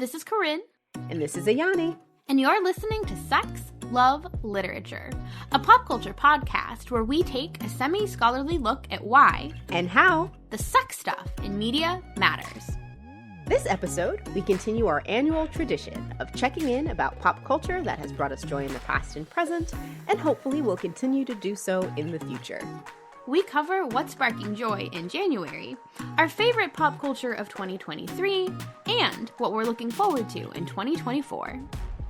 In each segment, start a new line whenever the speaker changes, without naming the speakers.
This is Corinne.
And this is Ayani.
And you're listening to Sex, Love, Literature, a pop culture podcast where we take a semi-scholarly look at why
and how
the sex stuff in media matters.
This episode, we continue our annual tradition of checking in about pop culture that has brought us joy in the past and present, and hopefully will continue to do so in the future.
We cover what's sparking joy in January, our favorite pop culture of 2023, and what we're looking forward to in 2024.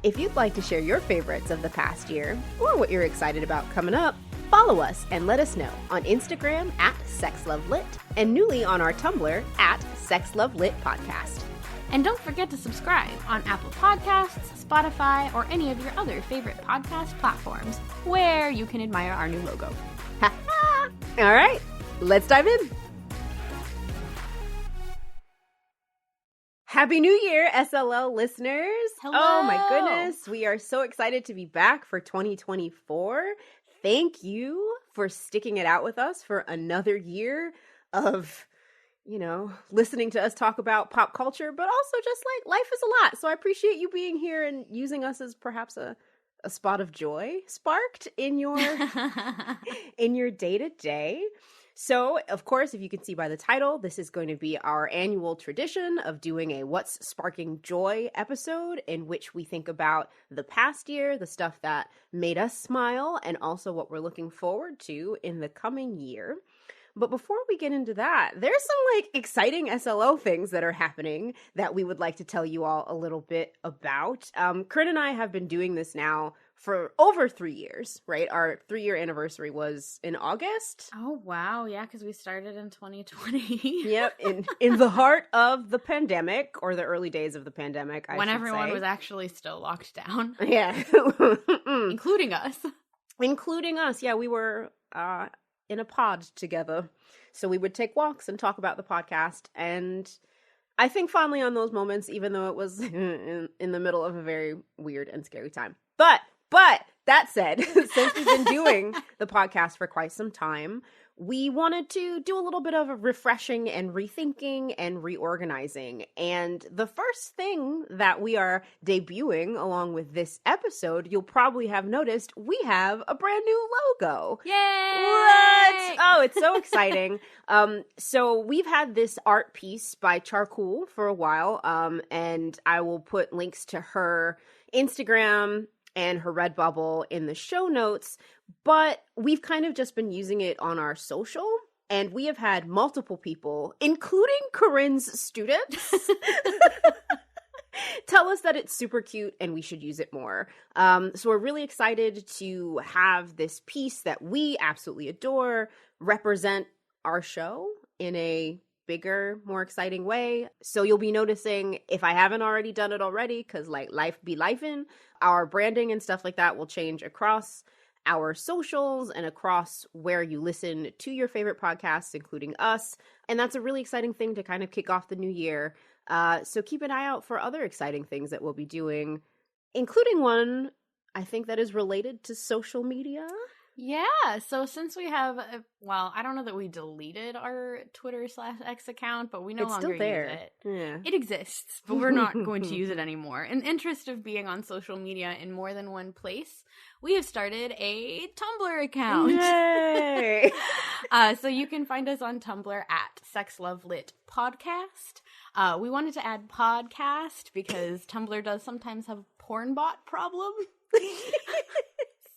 If you'd like to share your favorites of the past year, or what you're excited about coming up, follow us and let us know on Instagram at SexLoveLit, and newly on our Tumblr at SexLoveLitPodcast.
And don't forget to subscribe on Apple Podcasts, Spotify, or any of your other favorite podcast platforms, where you can admire our new logo.
All right, let's dive in. Happy New Year, SLL listeners.
Hello.
Oh my goodness. We are so excited to be back for 2024. Thank you for sticking it out with us for another year of, listening to us talk about pop culture, but also just like life is a lot. So I appreciate you being here and using us as perhaps a spot of joy sparked in your in your day-to-day. So, of course, if you can see by the title, this is going to be our annual tradition of doing a What's Sparking Joy episode in which we think about the past year, the stuff that made us smile, and also what we're looking forward to in the coming year. But before we get into that, there's some exciting SLO things that are happening that we would like to tell you all a little bit about. Corinne and I have been doing this now for over 3 years, right? Our 3-year anniversary was in August.
Oh, wow. Yeah, because we started in 2020.
Yep, in the heart of the pandemic, or the early days of the pandemic, I should say.
When everyone was actually still locked down.
Yeah.
Including us.
Including us. Yeah, we were in a pod together. So we would take walks and talk about the podcast. And I think fondly on those moments, even though it was in the middle of a very weird and scary time. But that said, since we've been doing the podcast for quite some time, we wanted to do a little bit of a refreshing and rethinking and reorganizing. And the first thing that we are debuting along with this episode, you'll probably have noticed, we have a brand new logo.
Yay!
What? Oh, it's so exciting. So we've had this art piece by Charcoal for a while, and I will put links to her Instagram and her Redbubble in the show notes, but we've kind of just been using it on our social, and we have had multiple people, including Corinne's students, tell us that it's super cute and we should use it more. So we're really excited to have this piece that we absolutely adore represent our show in a bigger, more exciting way. So you'll be noticing, if I haven't already done it already, because life be lifing, our branding and stuff like that will change across our socials and across where you listen to your favorite podcasts, including us. And that's a really exciting thing to kind of kick off the new year. So keep an eye out for other exciting things that we'll be doing, including one I think that is related to social media.
Yeah, so since we have, I don't know that we deleted our Twitter/X account, but we no longer use it.
Yeah.
It exists, but we're not going to use it anymore. In the interest of being on social media in more than one place, we have started a Tumblr account.
Yay!
So you can find us on Tumblr at SexLoveLitPodcast. We wanted to add podcast because Tumblr does sometimes have a porn bot problem.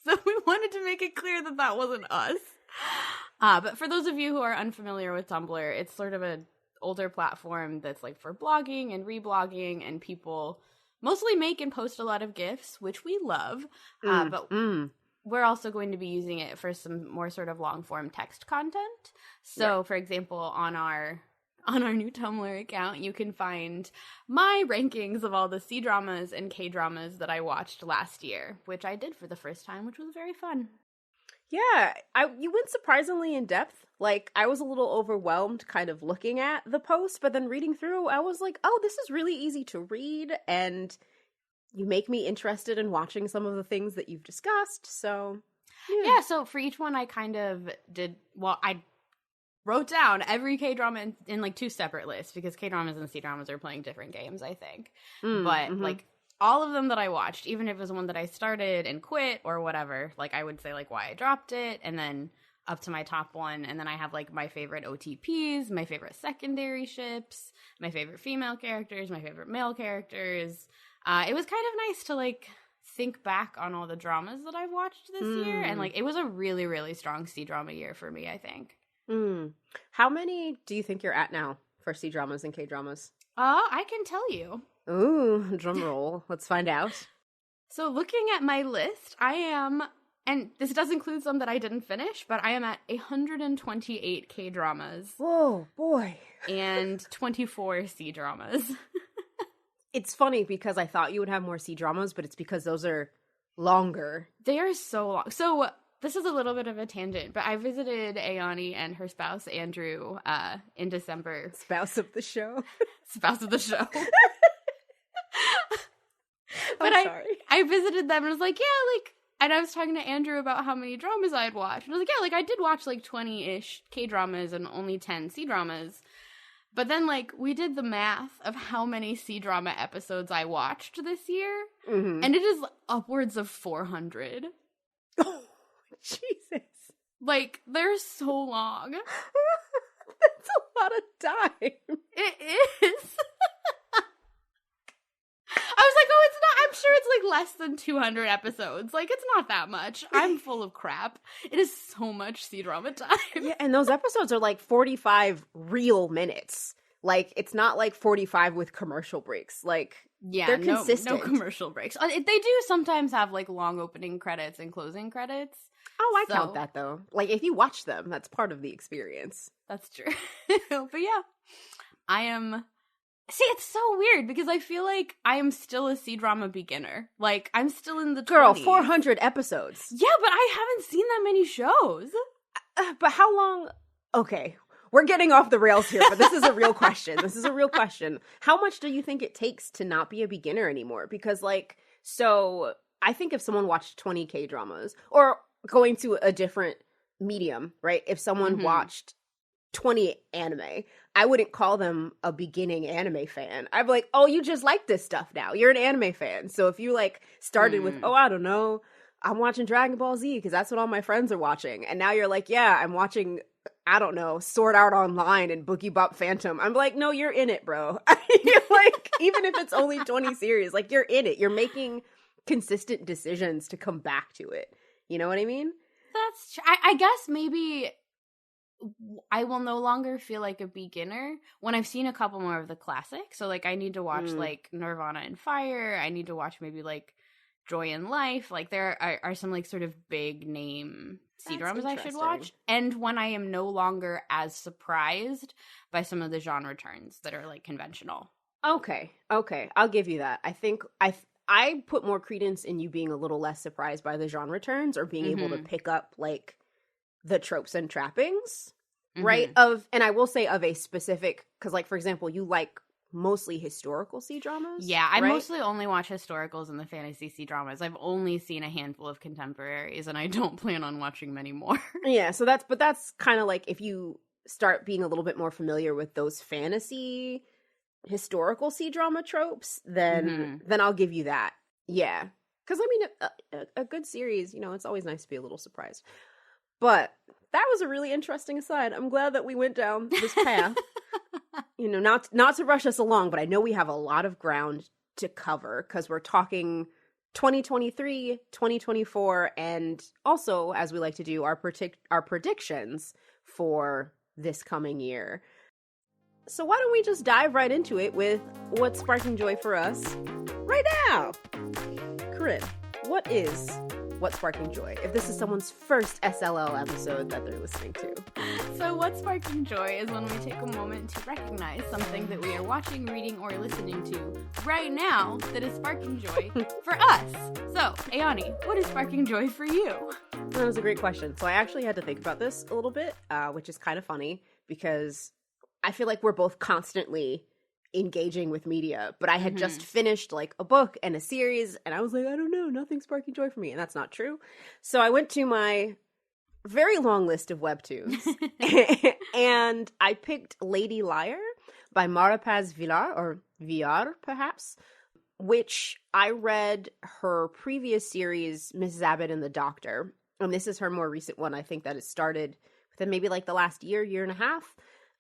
So we wanted to make it clear that that wasn't us. But for those of you who are unfamiliar with Tumblr, it's sort of an older platform that's like for blogging and reblogging, and people mostly make and post a lot of GIFs, which we love. But we're also going to be using it for some more sort of long-form text content. So, for example, on our new Tumblr account, you can find my rankings of all the C-dramas and K-dramas that I watched last year, which I did for the first time, which was very fun.
Yeah, you went surprisingly in depth. I was a little overwhelmed kind of looking at the post, but then reading through, I was like, oh, this is really easy to read, and you make me interested in watching some of the things that you've discussed, so...
Yeah, so for each one I kind of did, I wrote down every K-drama in like 2 separate lists because K-dramas and C-dramas are playing different games, I think. But like all of them that I watched, even if it was one that I started and quit or whatever, like I would say like why I dropped it and then up to my top one. And then I have like my favorite OTPs, my favorite secondary ships, my favorite female characters, my favorite male characters. It was kind of nice to like think back on all the dramas that I've watched this year. And like it was a really, really strong C-drama year for me, I think.
How many do you think you're at now for C-dramas and K-dramas?
I can tell you.
Ooh, drum roll. Let's find out.
So looking at my list, I am, and this does include some that I didn't finish, but I am at 128 K-dramas.
Whoa, boy.
And 24 C-dramas.
It's funny because I thought you would have more C-dramas, but it's because those are longer.
They are so long. So this is a little bit of a tangent, but I visited Ayani and her spouse, Andrew, in December.
Spouse of the show.
Spouse of the show.
But I'm sorry.
I visited them and was like, yeah, like, and I was talking to Andrew about how many dramas I had watched. And I was like, yeah, like, I did watch like 20-ish K-dramas and only 10 C-dramas. But then, like, we did the math of how many C-drama episodes I watched this year, and it is upwards of 400.
Oh, Jesus.
Like, they're so long.
That's a lot of time.
It is. I was like, oh, it's not. I'm sure it's like less than 200 episodes. Like, it's not that much. I'm full of crap. It is so much C-drama time.
Yeah, and those episodes are like 45 real minutes. Like, it's not like 45 with commercial breaks. Like, yeah, they're consistent.
No commercial breaks. They do sometimes have like long opening credits and closing credits.
Oh, I count that though. Like, if you watch them, that's part of the experience.
That's true. But yeah, I am. See, it's so weird because I feel like I am still a C-drama beginner. Like, I'm still in the 20s.
Girl, 400 episodes.
Yeah, but I haven't seen that many shows.
But how long? Okay, we're getting off the rails here, but this is a real question. This is a real question. How much do you think it takes to not be a beginner anymore? Because, like, so I think if someone watched 20 K-dramas, or going to a different medium, right? If someone watched 20 anime, I wouldn't call them a beginning anime fan. I'd be like, oh, you just like this stuff now. You're an anime fan. So if you like started with, oh, I don't know, I'm watching Dragon Ball Z because that's what all my friends are watching. And now you're like, yeah, I'm watching, I don't know, Sword Art Online and Boogie Bop Phantom. I'm like, no, you're in it, bro. You're like, even if it's only 20 series, like you're in it. You're making consistent decisions to come back to it. You know what I mean?
That's true. I guess maybe I will no longer feel like a beginner when I've seen a couple more of the classics. So, like, I need to watch, like, Nirvana and Fire. I need to watch maybe, like, Joy in Life. Like, there are some, like, sort of big name C-dramas I should watch. And when I am no longer as surprised by some of the genre turns that are, like, conventional.
Okay. I'll give you that. I think I put more credence in you being a little less surprised by the genre turns or being able to pick up, like, the tropes and trappings, right? And I will say of a specific, because, like, for example, you like mostly historical C-dramas?
Yeah, I mostly only watch historicals and the fantasy C-dramas. I've only seen a handful of contemporaries, and I don't plan on watching many more.
Yeah, so that's kind of like if you start being a little bit more familiar with those fantasy historical C-drama tropes, then I'll give you that. Yeah, because, I mean, a good series, you know, it's always nice to be a little surprised. But that was a really interesting aside. I'm glad that we went down this path. You know, not to rush us along, but I know we have a lot of ground to cover because we're talking 2023, 2024, and also, as we like to do, our predictions for this coming year. So why don't we just dive right into it with what's sparking joy for us right now? Corinne, what is What's Sparking Joy, if this is someone's first SLL episode that they're listening to?
So What's Sparking Joy is when we take a moment to recognize something that we are watching, reading, or listening to right now that is sparking joy for us. So, Ayani, what is sparking joy for you?
That was a great question. So I actually had to think about this a little bit, which is kind of funny because I feel like we're both constantly engaging with media, but I had just finished like a book and a series, and I was like, I don't know, nothing's sparking joy for me, and that's not true. So I went to my very long list of webtoons. And I picked Lady Liar by Marapaz Villar, or Villar, perhaps, which I read her previous series, Mrs. Abbott and the Doctor. And this is her more recent one. I think that it started within maybe like the last year and a half.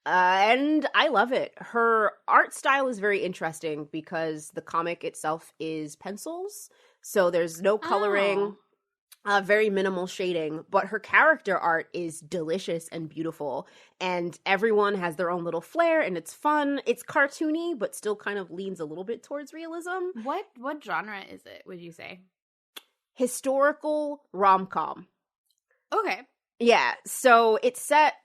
And I love it. Her art style is very interesting because the comic itself is pencils. So there's no coloring, very minimal shading. But her character art is delicious and beautiful. And everyone has their own little flair and it's fun. It's cartoony, but still kind of leans a little bit towards realism.
What genre is it, would you say?
Historical rom-com.
Okay.
Yeah. So it's set,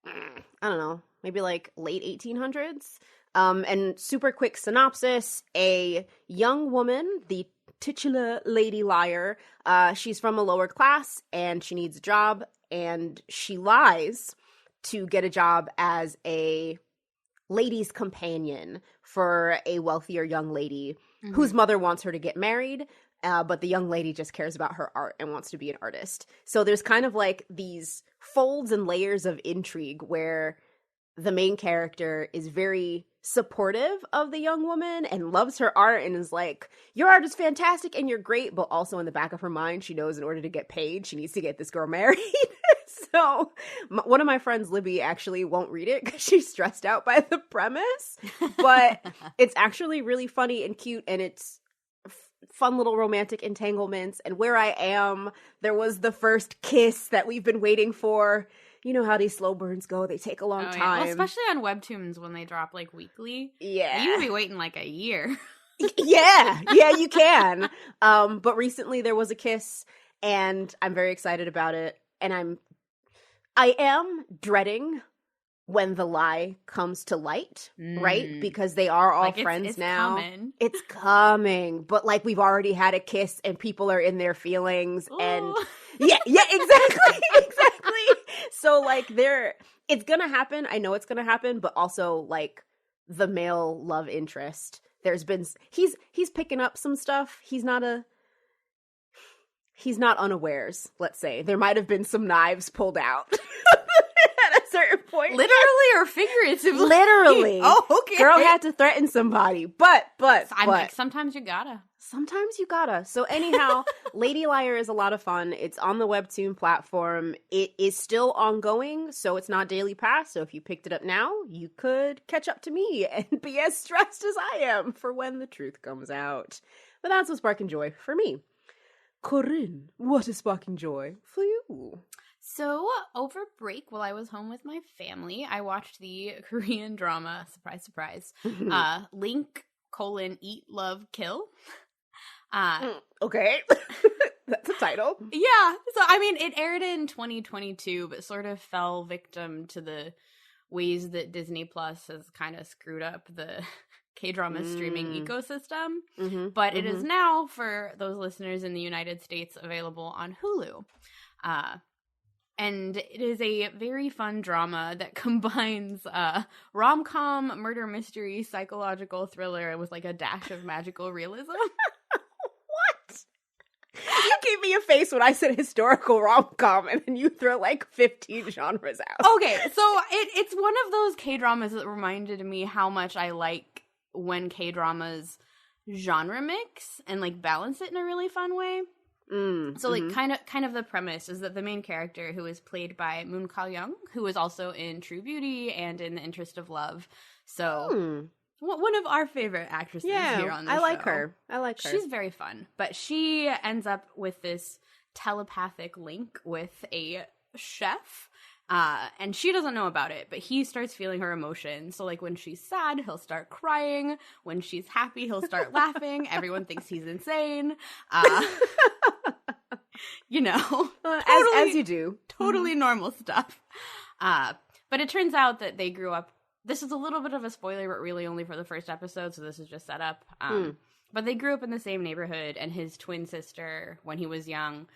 I don't know, maybe like late 1800s. And super quick synopsis, a young woman, the titular Lady Liar, she's from a lower class and she needs a job and she lies to get a job as a lady's companion for a wealthier young lady whose mother wants her to get married. But the young lady just cares about her art and wants to be an artist. So there's kind of like these folds and layers of intrigue where the main character is very supportive of the young woman and loves her art and is like, your art is fantastic and you're great. But also in the back of her mind, she knows in order to get paid, she needs to get this girl married. So one of my friends, Libby, actually won't read it because she's stressed out by the premise. But it's actually really funny and cute, and it's fun little romantic entanglements. And where I am, there was the first kiss that we've been waiting for. You know how these slow burns go. They take a long time.
Yeah. Well, especially on webtoons when they drop like weekly.
Yeah.
You can be waiting like a year.
Yeah, you can. But recently there was a kiss and I'm very excited about it. And I am dreading when the lie comes to light, right? Because they are all like friends it's now.
Coming.
It's coming. But like we've already had a kiss and people are in their feelings. Ooh. And yeah, exactly. So like it's gonna happen. I know it's gonna happen, but also like the male love interest. There's been he's picking up some stuff. He's not unawares, let's say. There might have been some knives pulled out. At a certain point.
Literally or figuratively?
Literally.
Oh, okay.
Girl had to threaten somebody. But
sometimes you gotta.
Sometimes you gotta. So anyhow, Lady Liar is a lot of fun. It's on the Webtoon platform. It is still ongoing, so it's not Daily Pass. So if you picked it up now, you could catch up to me and be as stressed as I am for when the truth comes out. But that's what's sparking joy for me. Corinne, what is sparking joy for you?
So, over break, while I was home with my family, I watched the Korean drama, surprise, surprise, Link, Eat, Love, Kill.
Okay. That's a title.
Yeah. So, I mean, it aired in 2022, but sort of fell victim to the ways that Disney Plus has kind of screwed up the K-drama streaming ecosystem. But it is now, for those listeners in the United States, available on Hulu. And it is a very fun drama that combines rom-com, murder mystery, psychological thriller with like a dash of magical realism.
What? You gave me a face when I said historical rom-com and then you throw like 15 genres out.
Okay, so it's one of those K-dramas that reminded me how much I like when K-dramas genre mix and like balance it in a really fun way. So like kind of the premise is that the main character, who is played by Moon Kal-young, who is also in True Beauty and in The Interest of Love, so one of our favorite actresses here on the show.
I like her.
She's very fun, but she ends up with this telepathic link with a chef. And she doesn't know about it, but he starts feeling her emotions. So, like, when she's sad, he'll start crying. When she's happy, he'll start laughing. Everyone thinks he's insane. You know.
As you do.
Totally normal stuff. But it turns out that they grew up. This is a little bit of a spoiler, but really only for the first episode, so this is just set up. But they grew up in the same neighborhood, and his twin sister, when he was young,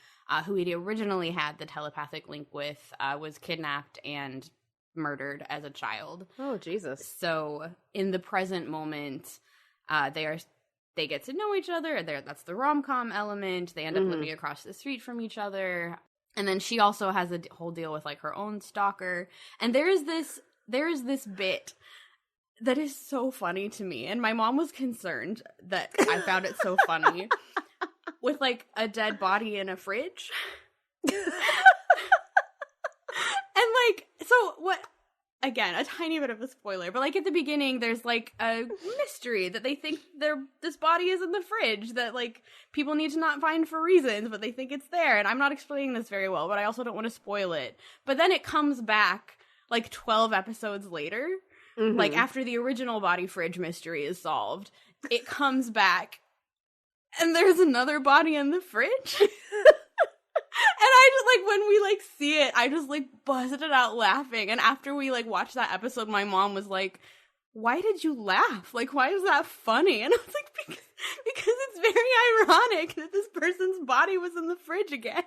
who he originally had the telepathic link with, was kidnapped and murdered as a child.
Oh, Jesus.
So in the present moment, they get to know each other. That's the rom-com element. They end up living across the street from each other. And then she also has a whole deal with, like, her own stalker. And there is this bit that is so funny to me. And my mom was concerned that I found it so funny with, like, a dead body in a fridge. And, like, so what... Again, a tiny bit of a spoiler, but, like, at the beginning, there's, like, a mystery that they think this body is in the fridge that, like, people need to not find for reasons, but they think it's there, and I'm not explaining this very well, but I also don't want to spoil it. But then it comes back, like, 12 episodes later, like, after the original body fridge mystery is solved, it comes back, and there's another body in the fridge. And I just, like, when we, like, see it, I just, like, busted out laughing. And after we, like, watched that episode, my mom was like, why did you laugh? Like, why is that funny? And I was like, because it's very ironic that this person's body was in the fridge again.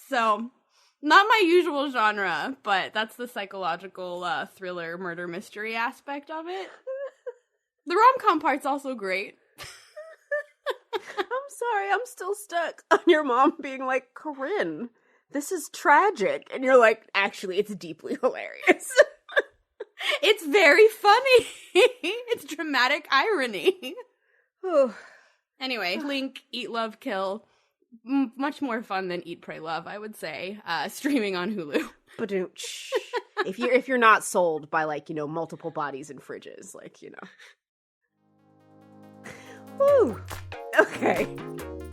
So, not my usual genre, but that's the psychological thriller murder mystery aspect of it. The rom-com part's also great.
I'm sorry, I'm still stuck on your mom being like, Corinne, this is tragic. And you're like, actually, it's deeply hilarious.
It's very funny. It's dramatic irony. Anyway, Link, Eat, Love, Kill. Much more fun than Eat, Pray, Love, I would say. Streaming on Hulu.
But if you're not sold by, like, you know, multiple bodies in fridges, like, you know. Woo! Okay,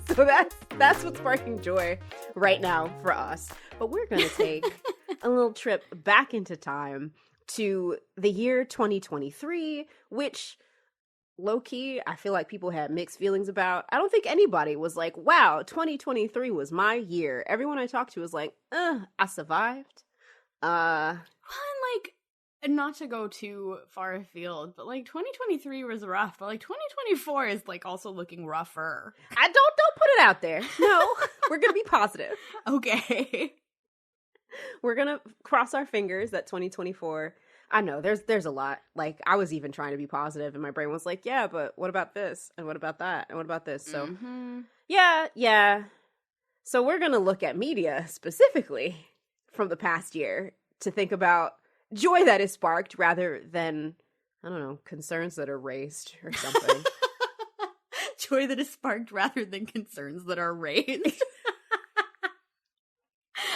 so that's what's sparking joy right now for us. But we're going to take a little trip back into time to the year 2023, which, low-key, I feel like people had mixed feelings about. I don't think anybody was like, wow, 2023 was my year. Everyone I talked to was like, I survived.
Well, and, like, not to go too far afield, but, like, 2023 was rough, but, like, 2024 is, like, also looking rougher.
I don't put it out there. No, we're gonna be positive.
Okay.
We're gonna cross our fingers that 2024, I know, there's a lot. Like, I was even trying to be positive, and my brain was like, yeah, but what about this? And what about that? And what about this? So, yeah. So we're gonna look at media, specifically, from the past year, to think about joy that is sparked rather than, I don't know, concerns that are raised or something.
Joy that is sparked rather than concerns that are raised.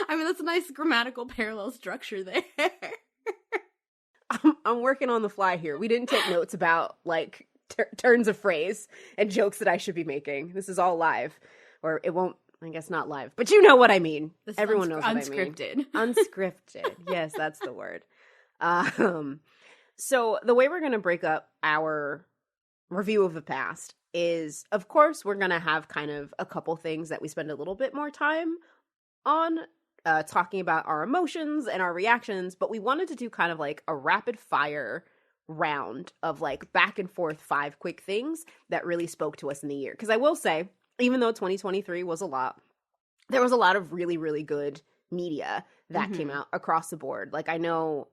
I mean, that's a nice grammatical parallel structure there.
I'm working on the fly here. We didn't take notes about, like, turns of phrase and jokes that I should be making. This is all live. Or it won't, I guess not live. But you know what I mean. Everyone knows what I mean.
Unscripted.
Unscripted. Yes, that's the word. So the way we're going to break up our review of the past is, of course, we're going to have kind of a couple things that we spend a little bit more time on, talking about our emotions and our reactions, but we wanted to do kind of like a rapid fire round of, like, back and forth 5 quick things that really spoke to us in the year. Because I will say, even though 2023 was a lot, there was a lot of really, really good media that came out across the board. Like, I know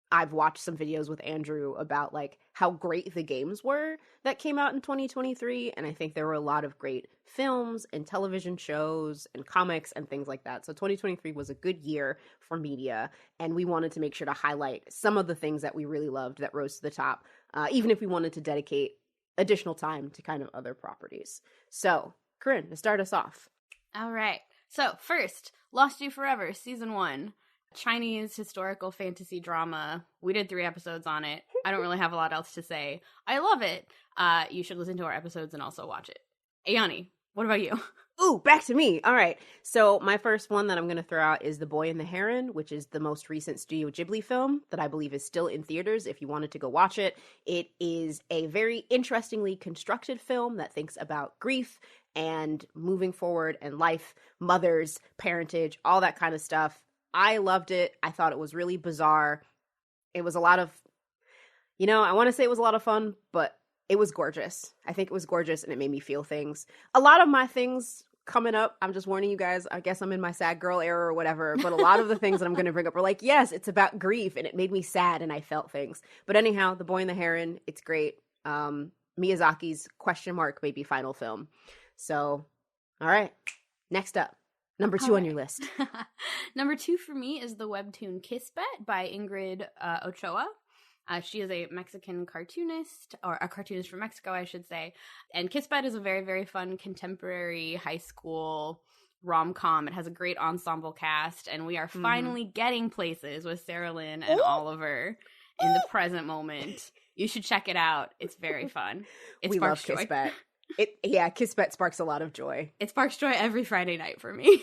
I've watched some videos with Andrew about, like, how great the games were that came out in 2023, and I think there were a lot of great films and television shows and comics and things like that. So 2023 was a good year for media, and we wanted to make sure to highlight some of the things that we really loved that rose to the top, even if we wanted to dedicate additional time to kind of other properties. So, Corinne, to start us off.
All right. So, first, Lost You Forever, Season 1. Chinese historical fantasy drama. We did 3 episodes on it. I don't really have a lot else to say. I love it. You should listen to our episodes and also watch it. Ayani, what about you?
Ooh, back to me. All right. So my first one that I'm going to throw out is The Boy and the Heron, which is the most recent Studio Ghibli film that I believe is still in theaters if you wanted to go watch it. It is a very interestingly constructed film that thinks about grief and moving forward and life, mothers, parentage, all that kind of stuff. I loved it. I thought it was really bizarre. It was a lot of, I want to say it was a lot of fun, but it was gorgeous. I think it was gorgeous, and it made me feel things. A lot of my things coming up, I'm just warning you guys, I guess I'm in my sad girl era or whatever, but a lot of the things that I'm going to bring up are like, yes, it's about grief, and it made me sad, and I felt things. But anyhow, The Boy and the Heron, it's great. Miyazaki's maybe final film. So, all right, next up. Number 2 on your list.
Number 2 for me is the webtoon Kisbet by Ingrid Ochoa. She is a Mexican cartoonist, or a cartoonist from Mexico, I should say. And Kisbet is a very, very fun contemporary high school rom-com. It has a great ensemble cast, and we are finally getting places with Sarah Lynn and Oliver in the present moment. You should check it out. It's very fun.
We love Kisbet. Kisbet sparks a lot of joy.
It sparks joy every Friday night for me.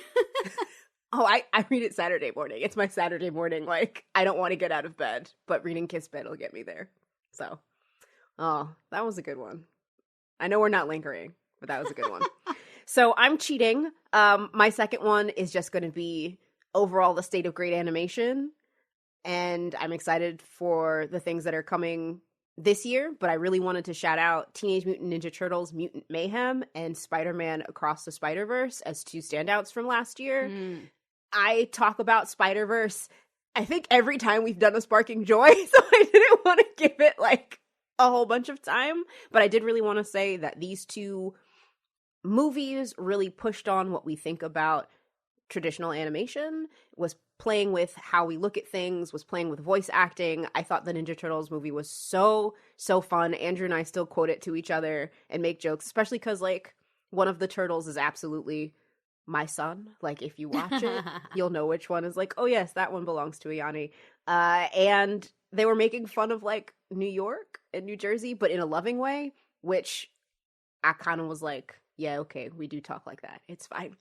Oh, I read it Saturday morning. It's my Saturday morning. Like, I don't want to get out of bed, but reading Kisbet will get me there. So, that was a good one. I know we're not lingering, but that was a good one. So I'm cheating. My second one is just going to be overall the state of great animation. And I'm excited for the things that are coming this year, but I really wanted to shout out Teenage Mutant Ninja Turtles, Mutant Mayhem, and Spider-Man Across the Spiderverse as 2 standouts from last year. I talk about Spiderverse, I think every time we've done a Sparking Joy, so I didn't want to give it like a whole bunch of time, but I did really want to say that these 2 movies really pushed on what we think about traditional animation, was playing with how we look at things, was playing with voice acting. I thought the Ninja Turtles movie was so fun. Andrew and I still quote it to each other and make jokes, especially because like one of the turtles is absolutely my son. Like if you watch it, you'll know which one is like, oh yes, that one belongs to Ayani. And they were making fun of like New York and New Jersey, but in a loving way, which I kind of was like, yeah, okay, we do talk like that. It's fine.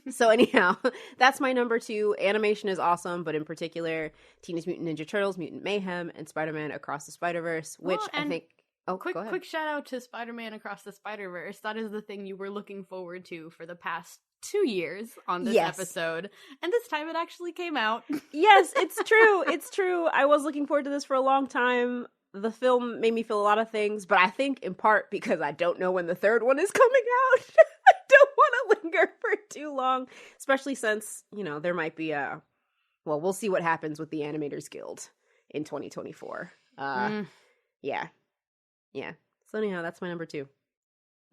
So anyhow, that's my number 2. Animation is awesome, but in particular, Teenage Mutant Ninja Turtles, Mutant Mayhem, and Spider-Man Across the Spider-Verse, which I think... Oh, go ahead.
Quick shout out to Spider-Man Across the Spider-Verse. That is the thing you were looking forward to for the past 2 years on this episode. And this time it actually came out.
Yes, it's true. It's true. I was looking forward to this for a long time. The film made me feel a lot of things, but I think in part because I don't know when the third one is coming out. I don't want to linger for too long, especially since, you know, there might be we'll see what happens with the Animators Guild in 2024. Yeah. So anyhow, that's my number 2.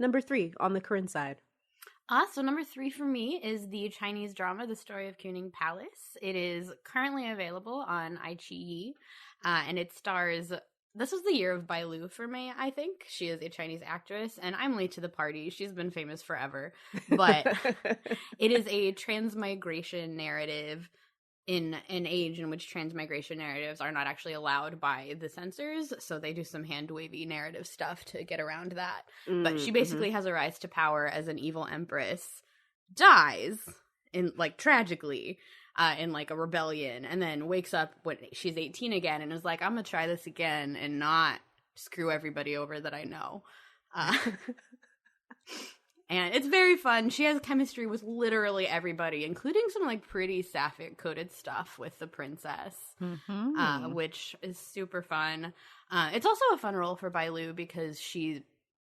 Number 3 on the Corinne side.
So number 3 for me is the Chinese drama, The Story of Kunning Palace. It is currently available on iQIYI, and it stars... This was the year of Bailu for me, I think. She is a Chinese actress, and I'm late to the party. She's been famous forever. But it is a transmigration narrative in an age in which transmigration narratives are not actually allowed by the censors, so they do some hand-wavy narrative stuff to get around that. But she basically has a rise to power as an evil empress, dies, in like tragically, in like a rebellion, and then wakes up when she's 18 again and is like, I'm gonna try this again and not screw everybody over that I know. And it's very fun. She has chemistry with literally everybody, including some like pretty sapphic coded stuff with the princess, which is super fun. It's also a fun role for Bailu because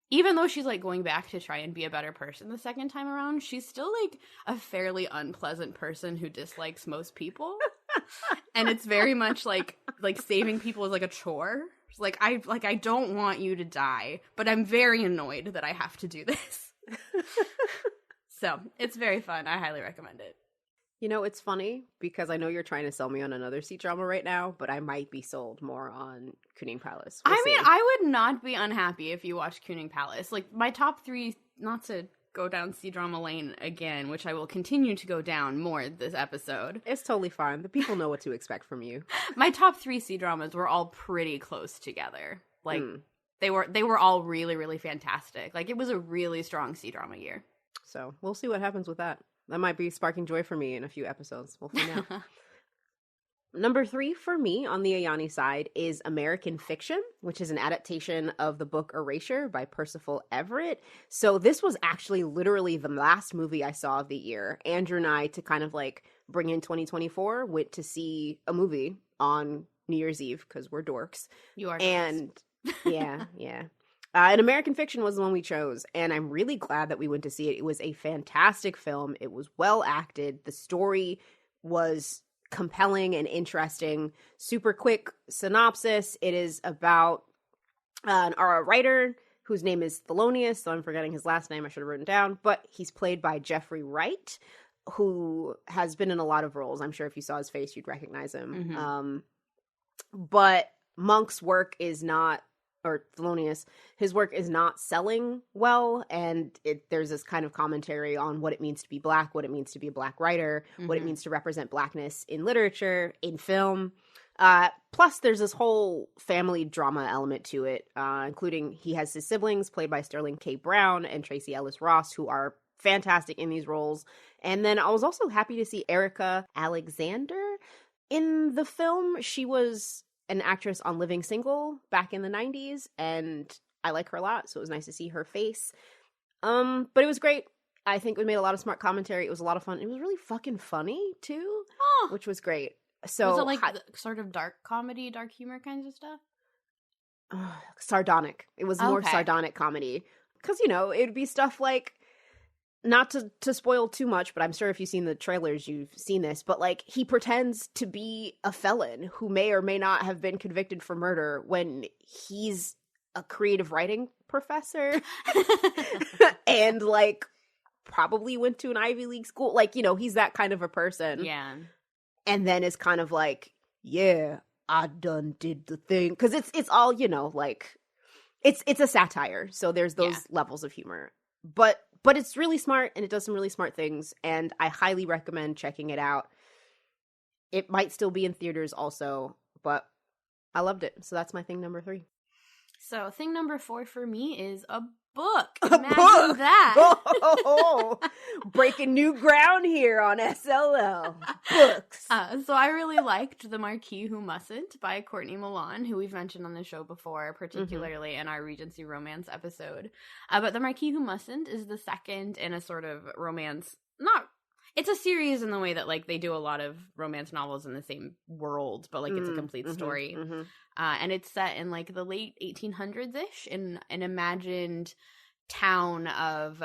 even though she's like going back to try and be a better person the second time around, she's still like a fairly unpleasant person who dislikes most people. And it's very much like saving people is like a chore. It's like I don't want you to die, but I'm very annoyed that I have to do this. So it's very fun. I highly recommend it.
You know, it's funny because I know you're trying to sell me on another C-drama right now, but I might be sold more on Kunning Palace. We'll see.
I would not be unhappy if you watched Kunning Palace. Like, my top 3, not to go down C-drama lane again, which I will continue to go down more this episode.
It's totally fine. The people know what to expect from you.
My top 3 C-dramas were all pretty close together. Like, they were all really, really fantastic. Like, it was a really strong C-drama year.
So, we'll see what happens with that. That might be sparking joy for me in a few episodes. We'll find out. Number 3 for me on the Ayani side is American Fiction, which is an adaptation of the book Erasure by Percival Everett. So this was actually literally the last movie I saw of the year. Andrew and I, to kind of like bring in 2024, went to see a movie on New Year's Eve because we're dorks.
You are dorks.
And yeah. And American Fiction was the one we chose, and I'm really glad that we went to see it. It was a fantastic film. It was well acted. The story was compelling and interesting. Super quick synopsis. It is about our writer whose name is Thelonious, so I'm forgetting his last name. I should have written it down, but he's played by Jeffrey Wright, who has been in a lot of roles. I'm sure if you saw his face, you'd recognize him.
Mm-hmm.
But Monk's work is not, or Thelonious, his work is not selling well, and there's this kind of commentary on what it means to be Black, what it means to be a Black writer, what it means to represent Blackness in literature, in film. Plus, there's this whole family drama element to it, including he has his siblings, played by Sterling K. Brown and Tracee Ellis Ross, who are fantastic in these roles. And then I was also happy to see Erica Alexander in the film. She was an actress on Living Single back in the 90s, and I like her a lot, so it was nice to see her face. But it was great. I think we made a lot of smart commentary. It was a lot of fun. It was really fucking funny, too, which was great. So
was it like sort of dark comedy, dark humor kinds of stuff?
Sardonic. It was more sardonic comedy. Because, you know, it would be stuff like, not to spoil too much, but I'm sure if you've seen the trailers, you've seen this, but like he pretends to be a felon who may or may not have been convicted for murder when he's a creative writing professor and like probably went to an Ivy League school. Like, you know, he's that kind of a person.
Yeah.
And then is kind of like, yeah, I done did the thing. Because it's all, you know, like it's a satire. So there's those levels of humor. But it's really smart, and it does some really smart things, and I highly recommend checking it out. It might still be in theaters also, but I loved it. So that's my thing number 3.
So thing number 4 for me is a book.
Imagine
that.
Oh, breaking new ground here on SLL. Books.
So I really liked The Marquis Who Mustn't by Courtney Milan, who we've mentioned on the show before, particularly in our Regency romance episode. But The Marquis Who Mustn't is the second in a sort of romance, it's a series in the way that like they do a lot of romance novels in the same world, but like it's a complete story. And it's set in like the late 1800s-ish in an imagined town of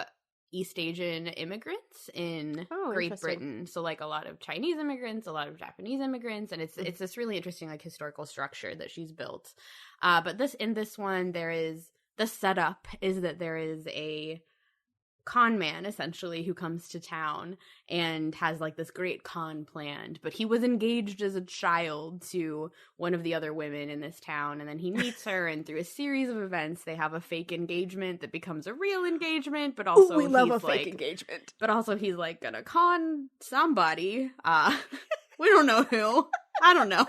East Asian immigrants in Great Britain. So like a lot of Chinese immigrants, a lot of Japanese immigrants, and it's this really interesting like historical structure that she's built. But in this one, the setup is that there is a con man essentially who comes to town and has like this great con planned, but he was engaged as a child to one of the other women in this town, and then he meets her, and through a series of events they have a fake engagement that becomes a real engagement, but also
we love a fake engagement,
but also he's like gonna con somebody, we don't know who. I don't know.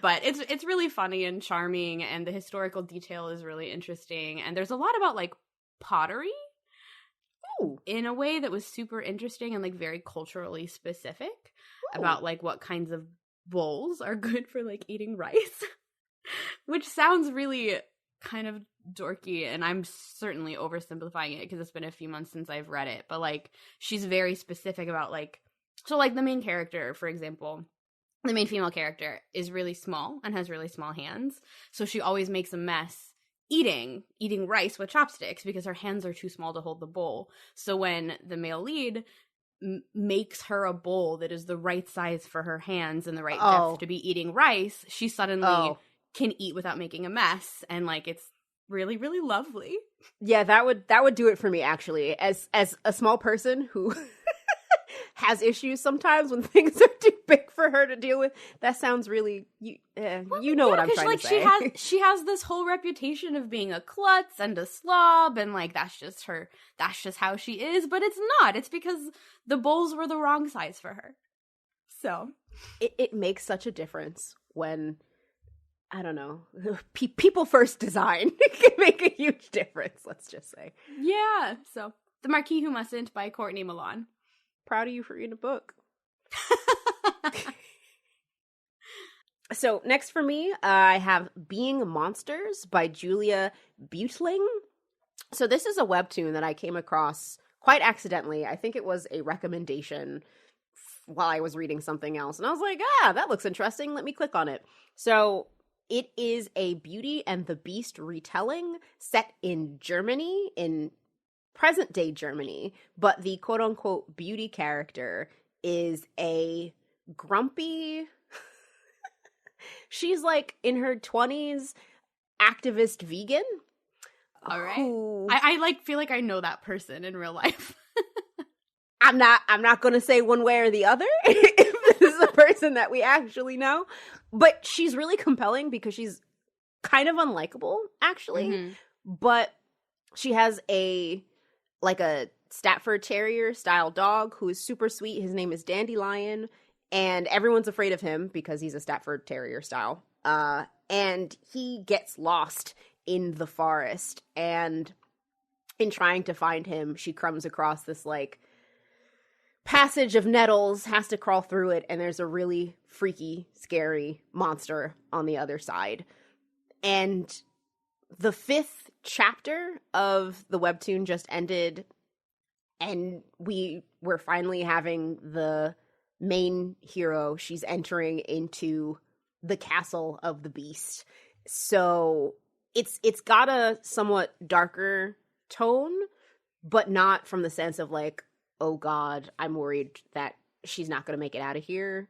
But it's really funny and charming, and the historical detail is really interesting, and there's a lot about like pottery in a way that was super interesting and like very culturally specific about like what kinds of bowls are good for like eating rice, which sounds really kind of dorky, and I'm certainly oversimplifying it because it's been a few months since I've read it, but like she's very specific about like, so like the main character, for example, the main female character is really small and has really small hands, so she always makes a mess eating rice with chopsticks because her hands are too small to hold the bowl. So when the male lead makes her a bowl that is the right size for her hands and the right depth to be eating rice, she suddenly can eat without making a mess, and like it's really, really lovely.
Yeah, that would do it for me actually. As a small person who has issues sometimes when things are too big for her to deal with. That sounds really, you know what I'm trying to say.
She has this whole reputation of being a klutz and a slob, and like that's just how she is, but it's not. It's because the bowls were the wrong size for her. So
it makes such a difference when, I don't know, people first design can make a huge difference, let's just say.
Yeah, so The Marquis Who Mustn't by Courtney Milan.
Proud of you for reading a book. So next for me, I have Being Monsters by Julia Butling. So this is a webtoon that I came across quite accidentally. I think it was a recommendation while I was reading something else. And I was like, that looks interesting. Let me click on it. So it is a Beauty and the Beast retelling set in Germany, in present-day Germany, but the quote-unquote beauty character is a grumpy, she's like in her 20s, activist vegan.
All right. I like feel like I know that person in real life.
I'm not going to say one way or the other if this is a person that we actually know, but she's really compelling because she's kind of unlikable, actually.
Mm-hmm.
But she has a Stafford Terrier style dog who is super sweet. His name is Dandelion, and everyone's afraid of him because he's a Stafford Terrier style. And he gets lost in the forest, and in trying to find him, she comes across this like passage of nettles, has to crawl through it, and there's a really freaky, scary monster on the other side. And the 5th chapter of the webtoon just ended, and we're finally having the main hero. She's entering into the castle of the beast. So it's got a somewhat darker tone, but not from the sense of like, oh God, I'm worried that she's not going to make it out of here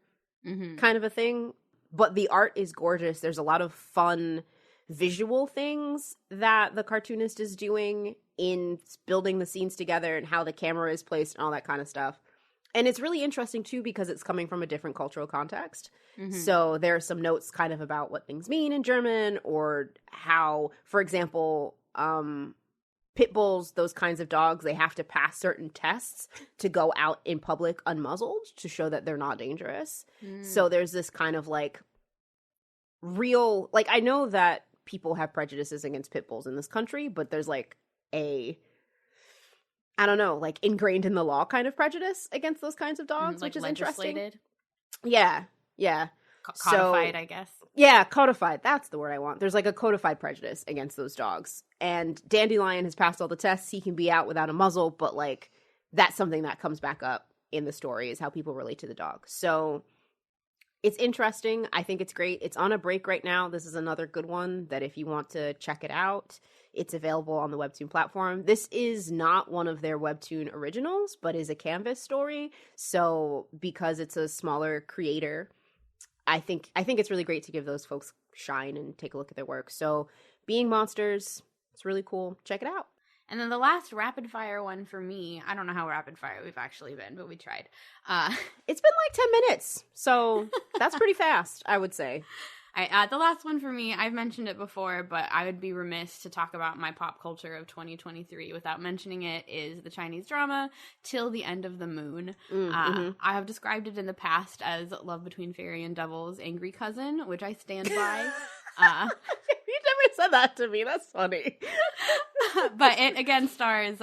kind of a thing. But the art is gorgeous. There's a lot of fun visual things that the cartoonist is doing in building the scenes together and how the camera is placed and all that kind of stuff. And it's really interesting too because it's coming from a different cultural context. So there are some notes kind of about what things mean in German, or how, for example, pit bulls, those kinds of dogs, they have to pass certain tests to go out in public unmuzzled to show that they're not dangerous. So there's this kind of like real, like, I know that people have prejudices against pit bulls in this country, but there's like I don't know, like ingrained in the law kind of prejudice against those kinds of dogs,
like
which is interesting.
Yeah. Codified,
So,
I guess.
Yeah, codified. That's the word I want. There's like a codified prejudice against those dogs. And Dandelion has passed all the tests. He can be out without a muzzle, but like that's something that comes back up in the story, is how people relate to the dog. So it's interesting. I think it's great. It's on a break right now. This is another good one that if you want to check it out, it's available on the Webtoon platform. This is not one of their Webtoon originals, but is a Canvas story. So because it's a smaller creator, I think it's really great to give those folks shine and take a look at their work. So Being Monsters, it's really cool. Check it out.
And then the last rapid fire one for me, I don't know how rapid fire we've actually been, but we tried.
It's been like 10 minutes. So that's pretty fast, I would say.
The last one for me, I've mentioned it before, but I would be remiss to talk about my pop culture of 2023 without mentioning it, is the Chinese drama Till the End of the Moon. I have described it in the past as love between fairy and devil's angry cousin, which I stand by.
You never said that to me. That's funny.
But it again stars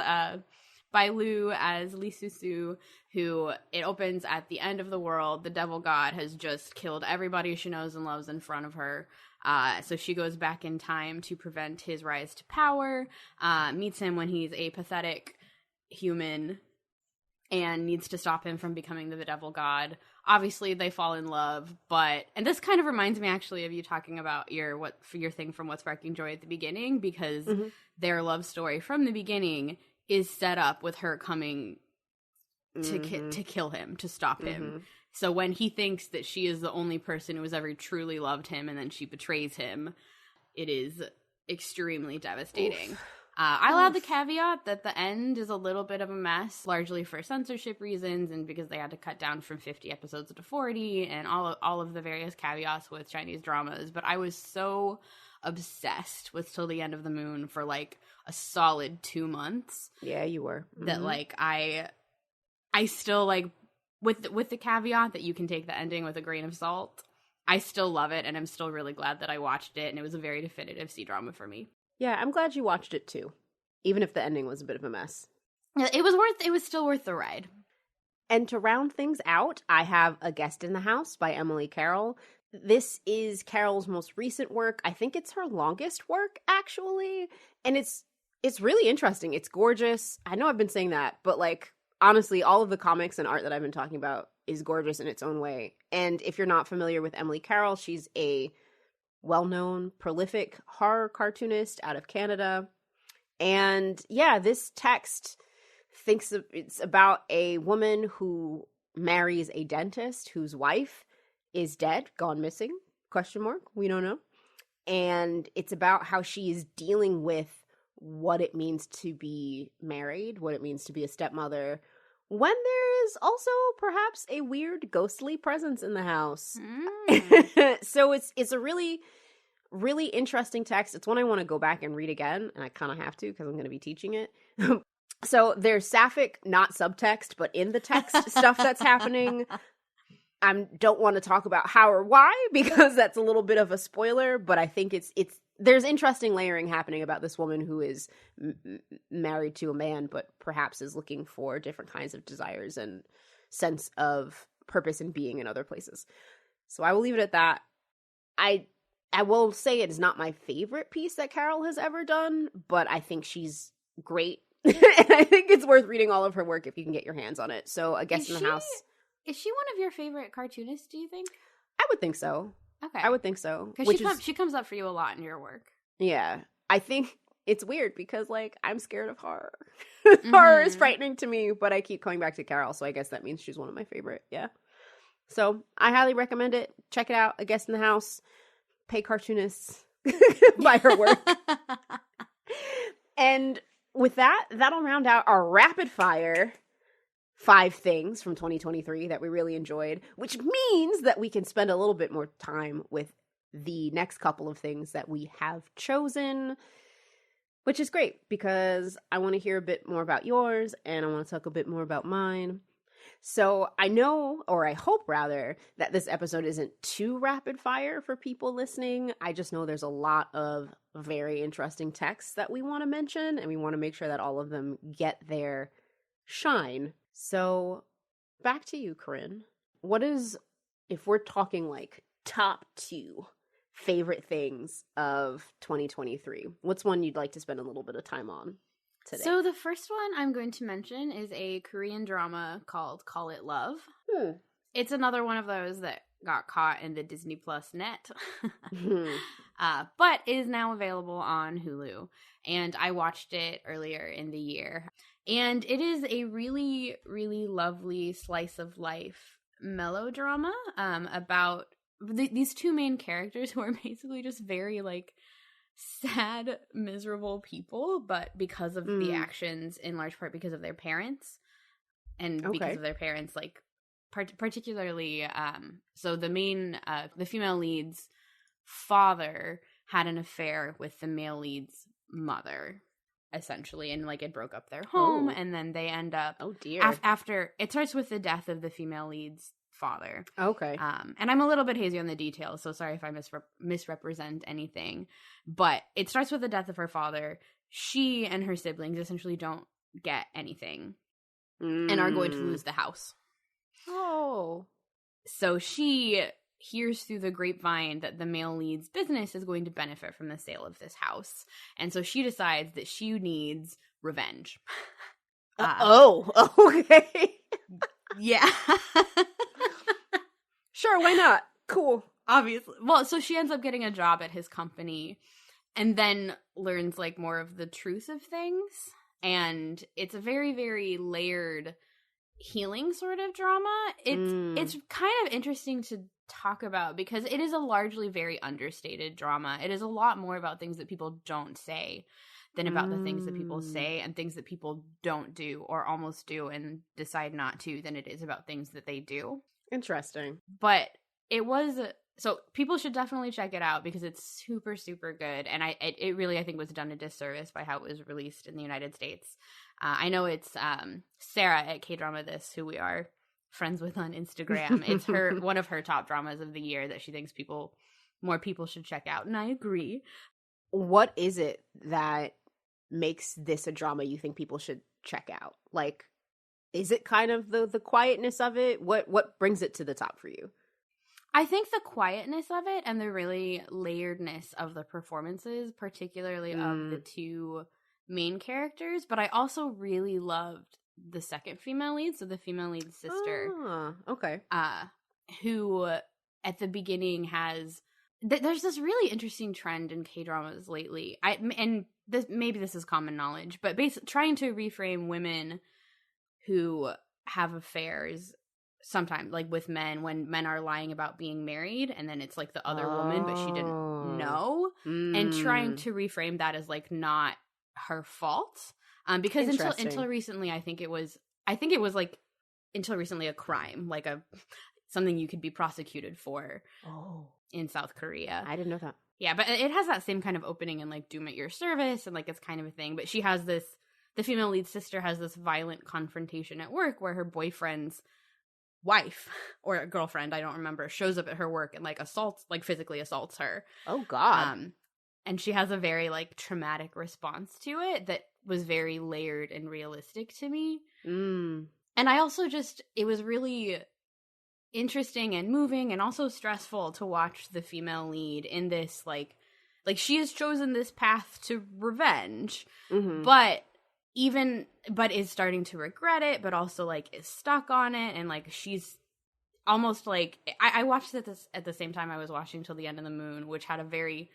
Bai Lu as Li Susu, who it opens at the end of the world. The devil god has just killed everybody she knows and loves in front of her. So she goes back in time to prevent his rise to power, meets him when he's a pathetic human, and needs to stop him from becoming the devil god. Obviously, they fall in love, and this kind of reminds me actually of you talking about your thing from What's Sparking Joy at the beginning, because their love story from the beginning is set up with her coming to kill him, to stop him. So when he thinks that she is the only person who has ever truly loved him, and then she betrays him, it is extremely devastating.
Oof.
I allowed the caveat that the end is a little bit of a mess, largely for censorship reasons and because they had to cut down from 50 episodes to 40 and all of the various caveats with Chinese dramas. But I was so obsessed with Till the End of the Moon for like a solid 2 months.
Yeah, you were.
That like I still like, with the caveat that you can take the ending with a grain of salt, I still love it, and I'm still really glad that I watched it, and it was a very definitive C-drama for me.
Yeah, I'm glad you watched it too, even if the ending was a bit of a mess.
It was still worth the ride.
And to round things out, I have A Guest in the House by Emily Carroll. This is Carroll's most recent work. I think it's her longest work, actually. And it's really interesting. It's gorgeous. I know I've been saying that, but like, honestly, all of the comics and art that I've been talking about is gorgeous in its own way. And if you're not familiar with Emily Carroll, she's a well-known, prolific horror cartoonist out of Canada. And yeah, this text it's about a woman who marries a dentist whose wife is dead, gone missing, ? We don't know. And it's about how she is dealing with what it means to be married, what it means to be a stepmother, when there is also perhaps a weird ghostly presence in the house. So it's a really, really interesting text. It's one I want to go back and read again, and I kind of have to because I'm going to be teaching it. So there's sapphic, not subtext, but in the text stuff that's happening. I don't want to talk about how or why because that's a little bit of a spoiler, but I think there's interesting layering happening about this woman who is married to a man, but perhaps is looking for different kinds of desires and sense of purpose and being in other places. So I will leave it at that. I will say it is not my favorite piece that Carol has ever done, but I think she's great. And I think it's worth reading all of her work if you can get your hands on it. So A Guest in the House.
Is she one of your favorite cartoonists, do you think?
I would think so.
Okay.
I would think so.
Because she comes up for you a lot in your work.
Yeah. I think it's weird because, like, I'm scared of horror. Horror is frightening to me, but I keep coming back to Carol, so I guess that means she's one of my favorite. Yeah. So I highly recommend it. Check it out. A Guest in the House. Pay cartoonists. Buy her work. And with that, that'll round out our rapid fire 5 things from 2023 that we really enjoyed, which means that we can spend a little bit more time with the next couple of things that we have chosen, which is great because I want to hear a bit more about yours and I want to talk a bit more about mine. So I know, or I hope rather, that this episode isn't too rapid fire for people listening. I just know there's a lot of very interesting texts that we want to mention, and we want to make sure that all of them get their shine. So back to you, Corinne. What is, if we're talking like top 2 favorite things of 2023, what's one you'd like to spend a little bit of time on today?
So the first one I'm going to mention is a Korean drama called Call It Love. It's another one of those that got caught in the Disney Plus net, but is now available on Hulu. And I watched it earlier in the year. And it is a really, really lovely slice of life melodrama about these 2 main characters who are basically just very, like, sad, miserable people, but because of the actions, in large part because of their parents. And because of their parents, like, particularly, so the female lead's father had an affair with the male lead's mother, essentially, and, like, it broke up their home, and then they end up after it starts with the death of the female lead's father. And I'm a little bit hazy on the details, so sorry if I misrepresent anything, but it starts with the death of her father. She and her siblings essentially don't get anything and are going to lose the house. So she hears through the grapevine that the male lead's business is going to benefit from the sale of this house. And so she decides that she needs revenge.
Okay.
Yeah.
Sure, why not? Cool.
Obviously. Well, so she ends up getting a job at his company and then learns, like, more of the truth of things. And it's a very, very layered healing sort of drama. It's kind of interesting to talk about because it is a largely very understated drama. It is a lot more about things that people don't say than about the things that people say and things that people don't do or almost do and decide not to than it is about things that they do.
Interesting.
But it was, so people should definitely check it out because it's super, super good. And it really, I think, was done a disservice by how it was released in the United States. I know it's Sarah at K-Drama This, who we are friends with on Instagram. It's one of her top dramas of the year that she thinks more people should check out. And I agree.
What is it that makes this a drama you think people should check out? Like, is it kind of the quietness of it? What brings it to the top for you?
I think the quietness of it and the really layeredness of the performances, particularly of the 2 main characters. But I also really loved the second female lead, so the female lead's sister. Who at the beginning has... There's this really interesting trend in K-dramas lately. Maybe this is common knowledge, but basically trying to reframe women who have affairs sometimes, like with men, when men are lying about being married and then it's like the other woman but she didn't know, and trying to reframe that as like not her fault, because until recently I think it was I think it was like until recently a crime, like something you could be prosecuted for in South Korea.
I didn't know that.
Yeah, but it has that same kind of opening in like Doom at Your Service, and like it's kind of a thing. But she has this, the female lead sister has this violent confrontation at work where her boyfriend's wife or girlfriend, I don't remember, shows up at her work and like physically assaults her.
Oh God.
And she has a very like traumatic response to it that was very layered and realistic to me. And I also it was really interesting and moving and also stressful to watch the female lead in this like she has chosen this path to revenge, but is starting to regret it, but also like is stuck on it, and like she's almost like I watched it at the same time I was watching Till the End of the Moon, which had a very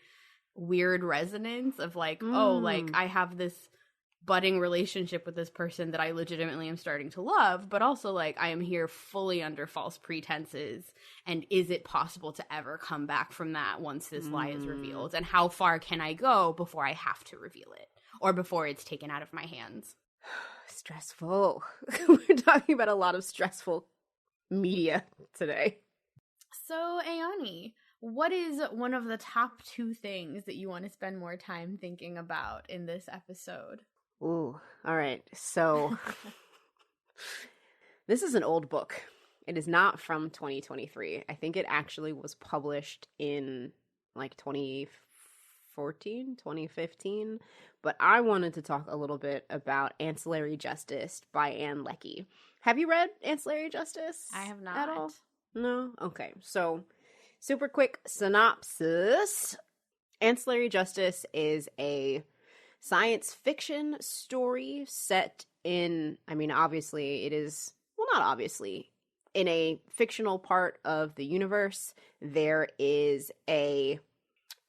weird resonance of like, oh, like I have this budding relationship with this person that I legitimately am starting to love, but also like I am here fully under false pretenses, and is it possible to ever come back from that once this lie is revealed, and how far can I go before I have to reveal it or before it's taken out of my hands?
Stressful. We're talking about a lot of stressful media today.
So Ayani, what is one of the top 2 things that you want to spend more time thinking about in this episode?
Ooh, all right. So this is an old book. It is not from 2023. I think it actually was published in like 2014, 2015. But I wanted to talk a little bit about Ancillary Justice by Ann Leckie. Have you read Ancillary Justice?
I have not.
At all? No? Okay. So super quick synopsis. Ancillary Justice is a science fiction story set in, I mean, obviously it is, well, not obviously, in a fictional part of the universe. There is a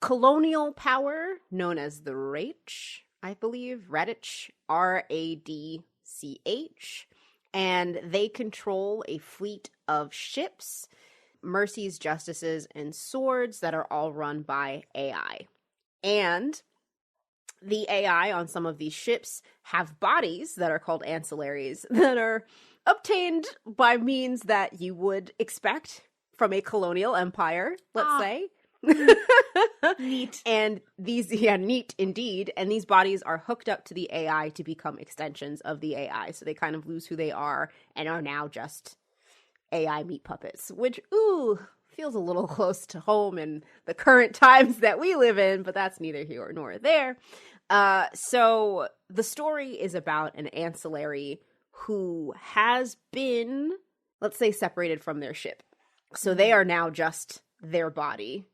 colonial power known as the Radch, I believe, Radch, Radch, and they control a fleet of ships, mercies, justices, and swords that are all run by AI. And the AI on some of these ships have bodies that are called ancillaries that are obtained by means that you would expect from a colonial empire, let's say.
Neat.
And these, neat indeed. And these bodies are hooked up to the AI to become extensions of the AI. So they kind of lose who they are and are now just AI meat puppets, which, feels a little close to home in the current times that we live in, but that's neither here nor there. So the story is about an ancillary who has been, let's say, separated from their ship. So they are now just their body,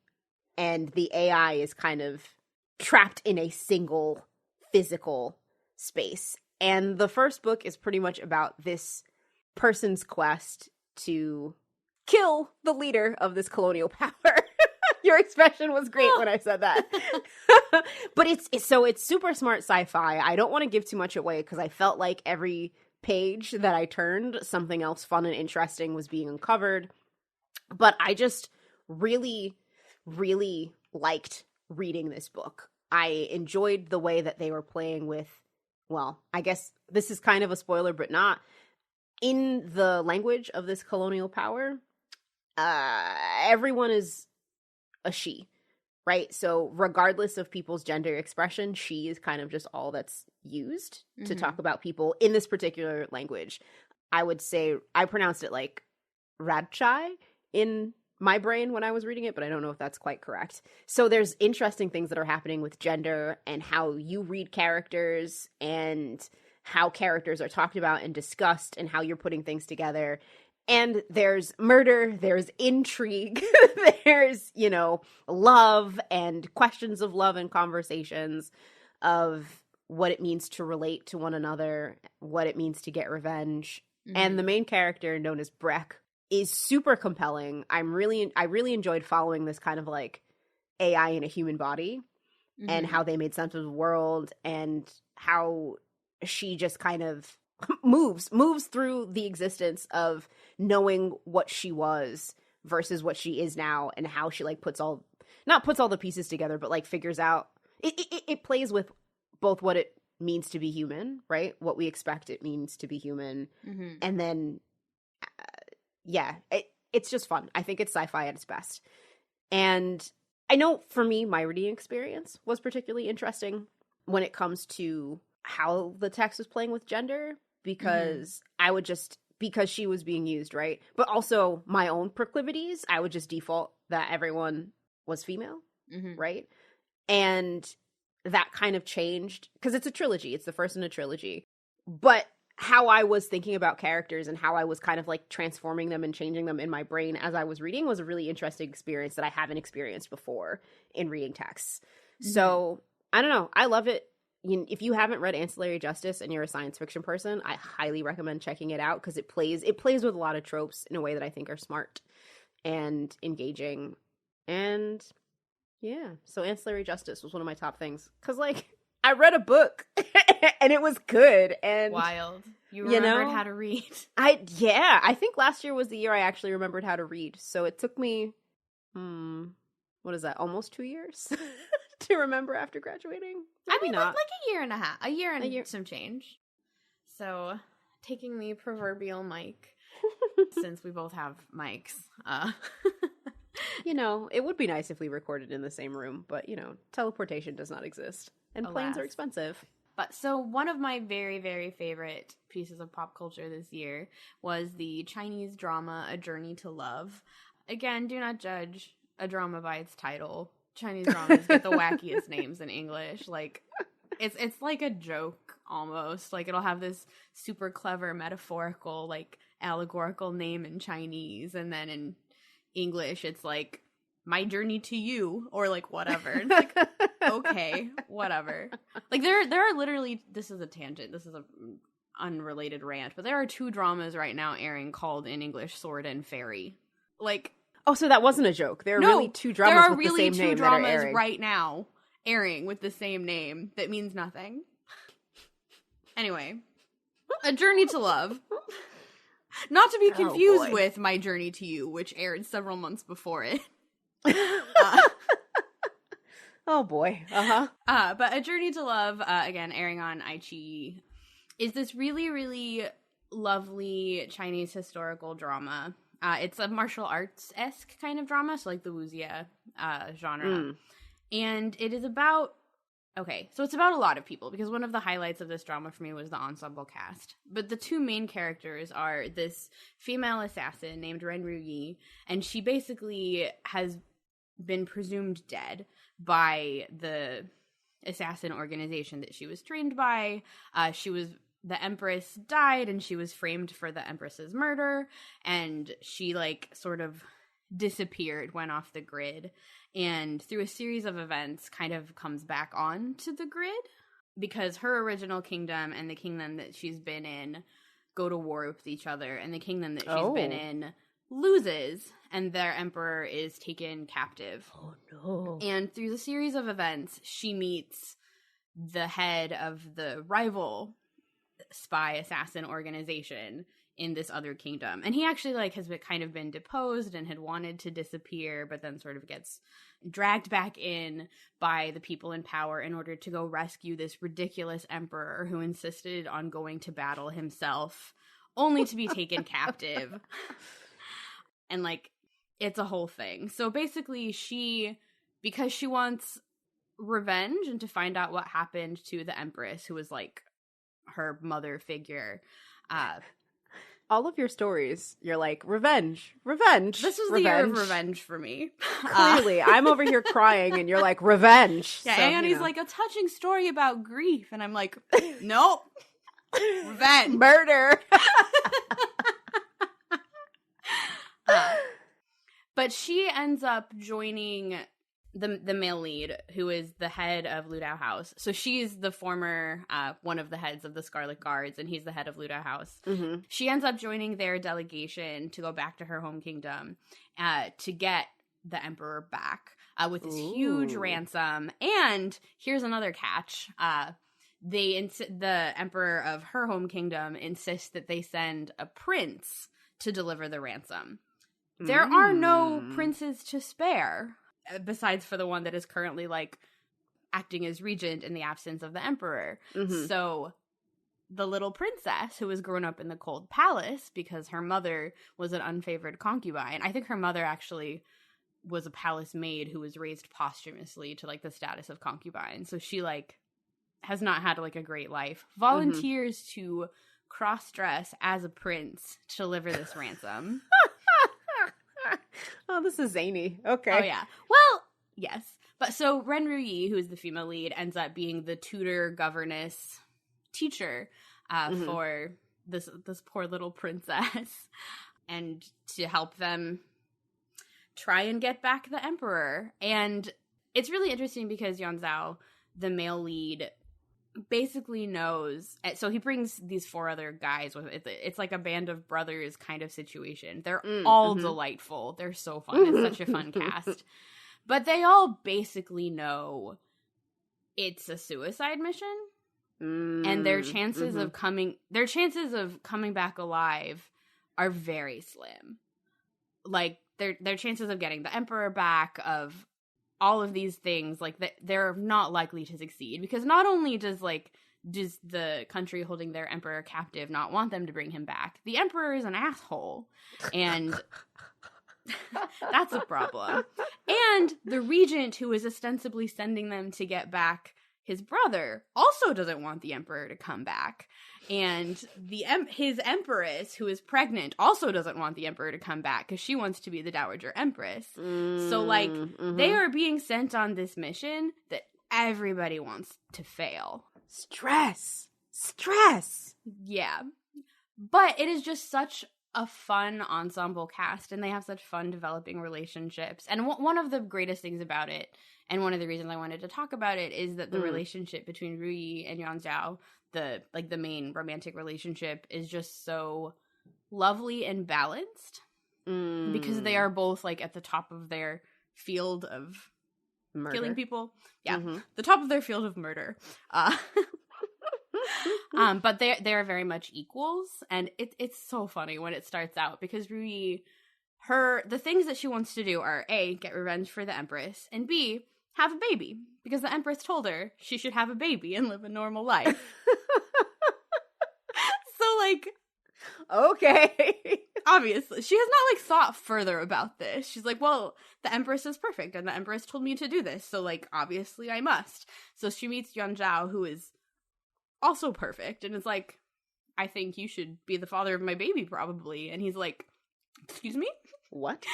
and the AI is kind of trapped in a single physical space. And the first book is pretty much about this person's quest to kill the leader of this colonial power. Your expression was great when I said that. But it's super smart sci-fi. I don't want to give too much away because I felt like every page that I turned, something else fun and interesting was being uncovered. But I just really, really liked reading this book. I enjoyed the way that they were playing with, well, I guess this is kind of a spoiler, but not. In the language of this colonial power, everyone is a she, right? So regardless of people's gender expression, she is kind of just all that's used to talk about people in this particular language. I would say I pronounced it like Radchai in my brain when I was reading it, but I don't know if that's quite correct. So there's interesting things that are happening with gender and how you read characters and how characters are talked about and discussed and how you're putting things together. And there's murder, there's intrigue, there's, love and questions of love and conversations of what it means to relate to one another, what it means to get revenge. And the main character, known as Breck, is super compelling. I really enjoyed following this kind of like AI in a human body and how they made sense of the world and how she just kind of moves through the existence of knowing what she was versus what she is now, and how she like puts all the pieces together, but like figures out it plays with both what it means to be human, right? What we expect it means to be human.
Mm-hmm.
And then, it's just fun. I think it's sci-fi at its best. And I know for me, my reading experience was particularly interesting when it comes to how the text was playing with gender, because I would just, because she was being used, right? But also my own proclivities, I would just default that everyone was female, right? And that kind of changed, because it's a trilogy. It's the first in a trilogy. But how I was thinking about characters and how I was kind of like transforming them and changing them in my brain as I was reading was a really interesting experience that I haven't experienced before in reading texts. So, I don't know. I love it. If you haven't read Ancillary Justice and you're a science fiction person, I highly recommend checking it out, because it plays with a lot of tropes in a way that I think are smart and engaging. And yeah, so Ancillary Justice was one of my top things, because like I read a book and it was good. And
wild. You remembered how to read.
I think last year was the year I actually remembered how to read. So it took me, what is that, almost 2 years to remember after graduating? Maybe not.
Like a year and a half. A year some change. So taking the proverbial mic, since we both have mics.
It would be nice if we recorded in the same room, but, teleportation does not exist. And planes are expensive.
But so one of my very, very favorite pieces of pop culture this year was the Chinese drama A Journey to Love. Again, do not judge a drama by its title. Chinese dramas get the wackiest names in English. Like, it's like a joke almost. Like, it'll have this super clever metaphorical, like, allegorical name in Chinese, and then in English it's like My Journey to You, or like whatever. It's like, okay, whatever. Like there are literally, this is a tangent, this is a unrelated rant, but there are 2 dramas right now airing called in English Sword and Fairy. Like,
oh, so that wasn't a joke. There are really 2 dramas with the same name that are airing. There are really 2 dramas
right now airing with the same name that means nothing. Anyway, A Journey to Love. Not to be confused with My Journey to You, which aired several months before it.
Oh boy.
But A Journey to Love, again, airing on iQIYI, is this really, really lovely Chinese historical drama. It's a martial arts-esque kind of drama, so like the wuxia genre. And it is about, so it's about a lot of people, because one of the highlights of this drama for me was the ensemble cast. But the 2 main characters are this female assassin named Ren Ruyi, and she basically has been presumed dead by the assassin organization that she was trained by. The Empress died, and she was framed for the Empress's murder, and she like sort of disappeared, went off the grid, and through a series of events kind of comes back on to the grid, because her original kingdom and the kingdom that she's been in go to war with each other, and the kingdom that she's been in loses, and their emperor is taken captive.
Oh no.
And through the series of events, she meets the head of the rival spy assassin organization in this other kingdom. And he actually like has been deposed and had wanted to disappear, but then sort of gets dragged back in by the people in power in order to go rescue this ridiculous emperor who insisted on going to battle himself, only to be taken captive. And like, it's a whole thing. So basically because she wants revenge and to find out what happened to the Empress, who was like her mother figure.
All of your stories, you're like, revenge. This
was the year of revenge for me.
Clearly. I'm over here crying and you're like, revenge.
Yeah, so, and he's like, a touching story about grief. And I'm like, nope. Revenge.
Murder.
But she ends up joining the male lead, who is the head of Ludao House. So she's the former one of the heads of the Scarlet Guards, and he's the head of Ludao House. Mm-hmm. She ends up joining their delegation to go back to her home kingdom to get the emperor back with this huge ransom. And here's another catch. The emperor of her home kingdom insists that they send a prince to deliver the ransom. There are no princes to spare, besides for the one that is currently, like, acting as regent in the absence of the emperor.
Mm-hmm.
So the little princess, who was grown up in the cold palace because her mother was an unfavored concubine. I think her mother actually was a palace maid who was raised posthumously to, like, the status of concubine. So she, like, has not had, like, a great life. Volunteers to cross-dress as a prince to deliver this ransom.
Oh, this is zany. Okay.
Oh, yeah. Well, yes. But so Ren Ruyi, who is the female lead, ends up being the tutor, governess, teacher for this poor little princess, and to help them try and get back the emperor. And it's really interesting because Yeon Zhao, the male lead, basically knows. So he brings these 4 other guys with it. It's like a band of brothers kind of situation. They're all delightful. They're so fun. It's such a fun cast. But they all basically know it's a suicide mission. And their chances of coming back alive are very slim. Like, their chances of getting the emperor back, of all of these things, like, they're not likely to succeed, because not only does the country holding their emperor captive not want them to bring him back, the emperor is an asshole, and that's a problem. And the regent, who is ostensibly sending them to get back his brother, also doesn't want the emperor to come back. And his empress, who is pregnant, also doesn't want the emperor to come back because she wants to be the dowager empress. So, like, they are being sent on this mission that everybody wants to fail.
Stress.
Yeah. But it is just such a fun ensemble cast, and they have such fun developing relationships. And one of the greatest things about it, and one of the reasons I wanted to talk about it, is that the relationship between Ruyi and Yeon Zhao, the main romantic relationship, is just so lovely and balanced, because they are both, like, at the top of their field of killing people. Yeah, the top of their field of murder. But they are very much equals, and it's so funny when it starts out, because Ruyi, the things that she wants to do are A, get revenge for the empress, and B, have a baby, because the empress told her she should have a baby and live a normal life. So, like,
okay.
Obviously, she has not, like, thought further about this. She's like, well, the empress is perfect, and the empress told me to do this, so, like, obviously I must. So she meets Yeon Zhao, who is also perfect, and is like, I think you should be the father of my baby, probably. And he's like, excuse me?
What?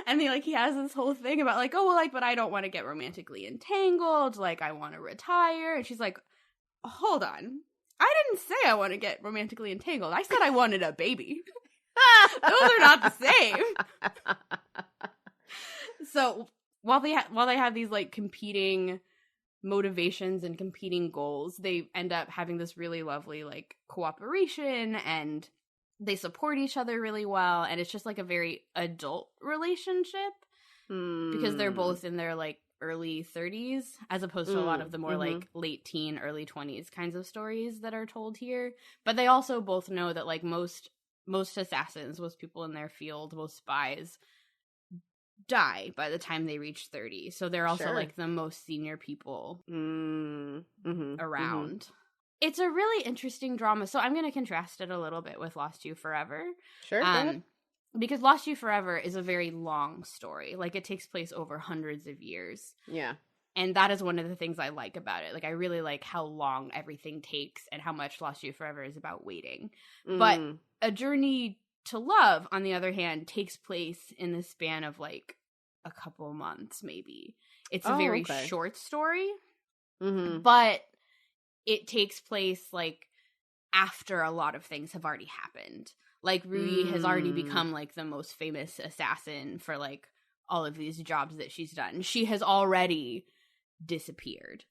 And he has this whole thing about, like, oh, well, like, but I don't want to get romantically entangled, like, I want to retire. And she's like, hold on, I didn't say I want to get romantically entangled. I said I wanted a baby. Those are not the same. So while they have these, like, competing motivations and competing goals, they end up having this really lovely, like, cooperation, and they support each other really well, and it's just, like, a very adult relationship, because they're both in their, like, early 30s, as opposed to a lot of the more like late teen, early 20s kinds of stories that are told here. But they also both know that, like, most assassins, most people in their field, most spies die by the time they reach 30. So they're also like the most senior people around. It's a really interesting drama. So I'm going to contrast it a little bit with Lost You Forever.
Sure. Go ahead.
Because Lost You Forever is a very long story. Like, it takes place over hundreds of years.
Yeah.
And that is one of the things I like about it. Like, I really like how long everything takes and how much Lost You Forever is about waiting. But A Journey to Love, on the other hand, takes place in the span of, like, a couple months, maybe. It's a very short story. But it takes place, like, after a lot of things have already happened. Like, Ruyi has already become, like, the most famous assassin for, like, all of these jobs that she's done. She has already disappeared.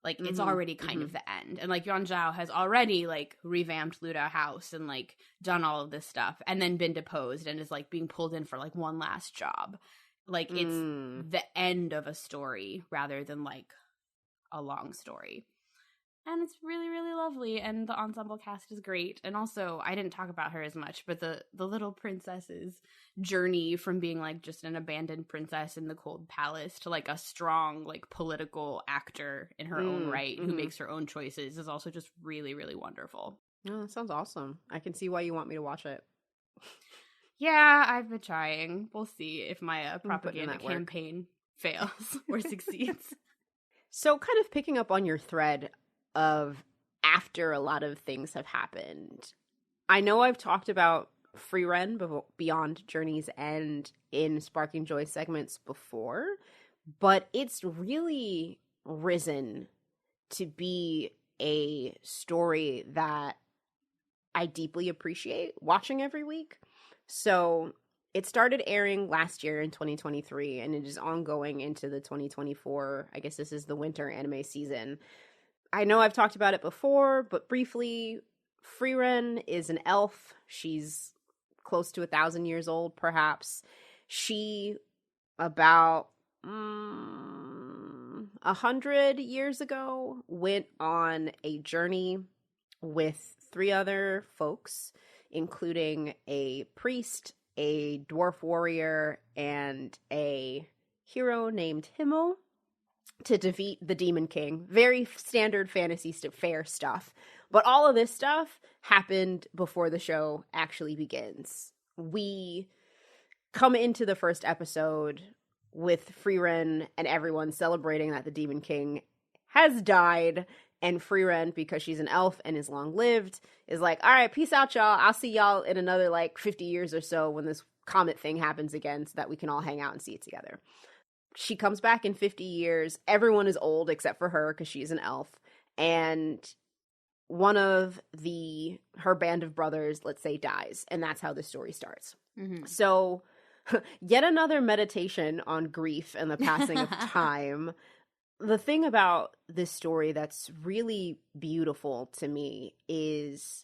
Like, it's already kind of the end. And, like, Yeon Zhao has already, like, revamped Luda House and, like, done all of this stuff, and then been deposed and is, like, being pulled in for, like, one last job. Like, it's the end of a story rather than, like, a long story. And it's really, really lovely, and the ensemble cast is great. And also, I didn't talk about her as much, but the little princess's journey from being, like, just an abandoned princess in the cold palace to, like, a strong, like, political actor in her own right who makes her own choices is also just really, really wonderful.
Oh, that sounds awesome. I can see why you want me to watch it.
Yeah, I've been trying. We'll see if my propaganda campaign fails or succeeds.
So kind of picking up on your thread of after a lot of things have happened, I know I've talked about Frieren Beyond Journey's End in Sparking Joy segments before, but it's really risen to be a story that I deeply appreciate watching every week. So it started airing last year in 2023, and it is ongoing into the 2024. I guess this is the winter anime season. I know I've talked about it before, but briefly, Frieren is an elf. She's close to 1,000 years old, perhaps. She, about 100 years ago, went on a journey with 3 other folks, including a priest, a dwarf warrior, and a hero named Himmel, to defeat the Demon King. Very standard fantasy fair stuff. But all of this stuff happened before the show actually begins. We come into the first episode with Frieren and everyone celebrating that the Demon King has died. And Frieren, because she's an elf and is long-lived, is like, all right, peace out, y'all. I'll see y'all in another, 50 years or so when this comet thing happens again so that we can all hang out and see it together. She comes back in 50 years. Everyone is old except for her because she's an elf. And one of her band of brothers, let's say, dies. And that's how the story starts. Mm-hmm. So yet another meditation on grief and the passing of time. The thing about this story that's really beautiful to me is,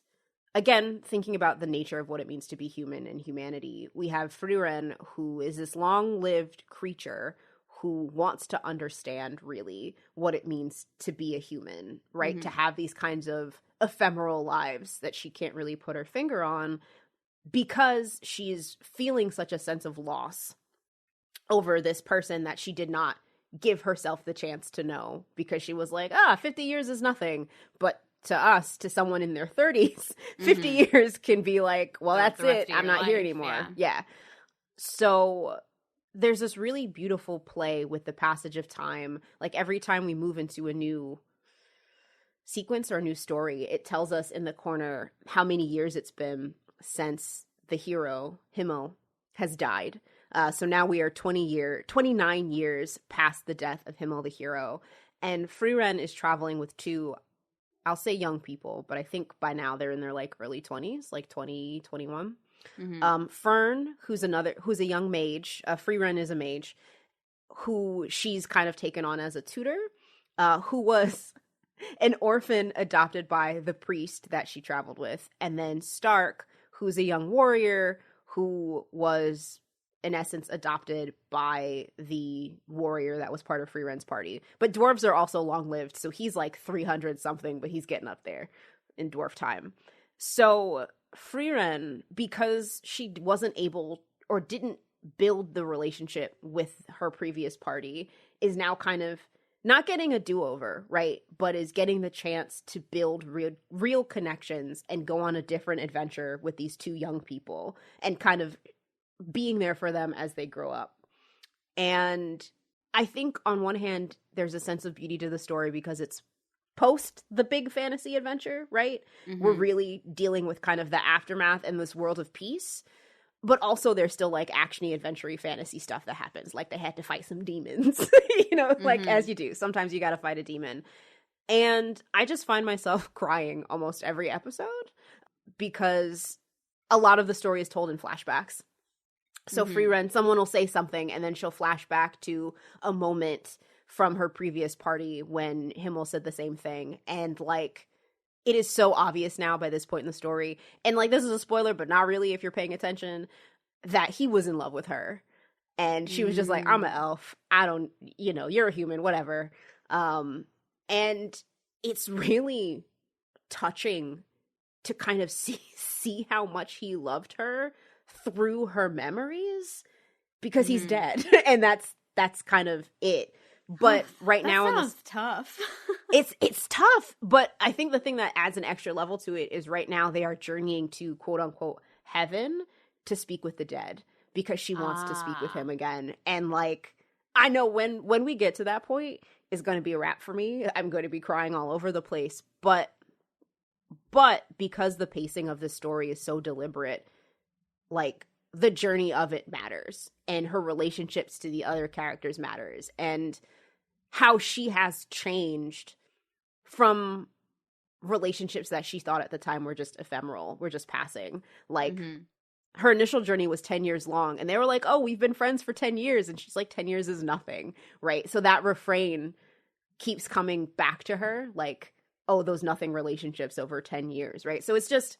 again, thinking about the nature of what it means to be human and humanity. We have Frieren, who is this long-lived creature who wants to understand, really, what it means to be a human, right? Mm-hmm. To have these kinds of ephemeral lives that she can't really put her finger on because she's feeling such a sense of loss over this person that she did not give herself the chance to know, because she was like, 50 years is nothing. But to us, to someone in their 30s, 50 years can be like, well, that's it. I'm not here anymore. Yeah. So there's this really beautiful play with the passage of time. Like every time we move into a new sequence or a new story, it tells us in the corner how many years it's been since the hero, Himmel, has died. So now we are 29 years past the death of Himmel the hero. And Frieren is traveling with 2, I'll say young people, but I think by now they're in their early 20s, 20, 21. Mm-hmm. Fern, who's a young mage. Frieren is a mage who she's kind of taken on as a tutor, who was an orphan adopted by the priest that she traveled with. And then Stark, who's a young warrior who was, in essence, adopted by the warrior that was part of Frieren's party. But dwarves are also long-lived, so he's 300 something, but he's getting up there in dwarf time. So Frieren, because she wasn't able or didn't build the relationship with her previous party, is now kind of not getting a do-over, right? But is getting the chance to build real connections and go on a different adventure with these 2 young people and kind of being there for them as they grow up. And I think on one hand, there's a sense of beauty to the story because it's post the big fantasy adventure, right? Mm-hmm. We're really dealing with kind of the aftermath and this world of peace. But also there's still actiony, adventure-y fantasy stuff that happens. They had to fight some demons, mm-hmm. As you do. Sometimes you got to fight a demon. And I just find myself crying almost every episode because a lot of the story is told in flashbacks. So mm-hmm. Frieren, someone will say something and then she'll flash back to a moment from her previous party when Himmel said the same thing. And it is so obvious now by this point in the story. And this is a spoiler, but not really if you're paying attention, that he was in love with her. And she was just like, I'm an elf. I don't, you're a human, whatever. And it's really touching to kind of see how much he loved her through her memories, because he's dead. And that's kind of it. But right
that
now
sounds tough.
it's tough, but I think the thing that adds an extra level to it is right now they are journeying to quote unquote heaven to speak with the dead, because she wants to speak with him again. And like, I know when we get to that point, it's going to be a wrap for me. I'm going to be crying all over the place, but because the pacing of the story is so deliberate, like, the journey of it matters, and her relationships to the other characters matters, and how she has changed from relationships that she thought at the time were just ephemeral, were just passing. Like, her initial journey was 10 years long, and they were like, oh, we've been friends for 10 years. And she's like, 10 years is nothing, right? So that refrain keeps coming back to her, like, oh, those nothing relationships over 10 years, right? So it's just,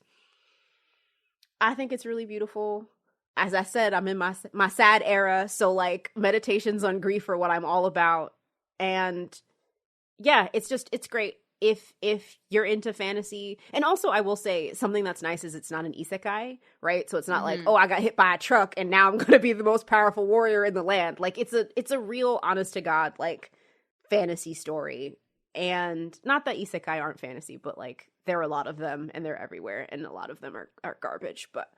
I think it's really beautiful. As I said, I'm in my sad era, so like, meditations on grief are what I'm all about. And yeah, it's great if you're into fantasy. And also, I will say, something that's nice is it's not an isekai, right? So it's not like, oh, I got hit by a truck and now I'm gonna be the most powerful warrior in the land. Like, it's a real, honest to God, like, fantasy story. And not that isekai aren't fantasy, but like, there are a lot of them and they're everywhere, and a lot of them are garbage. But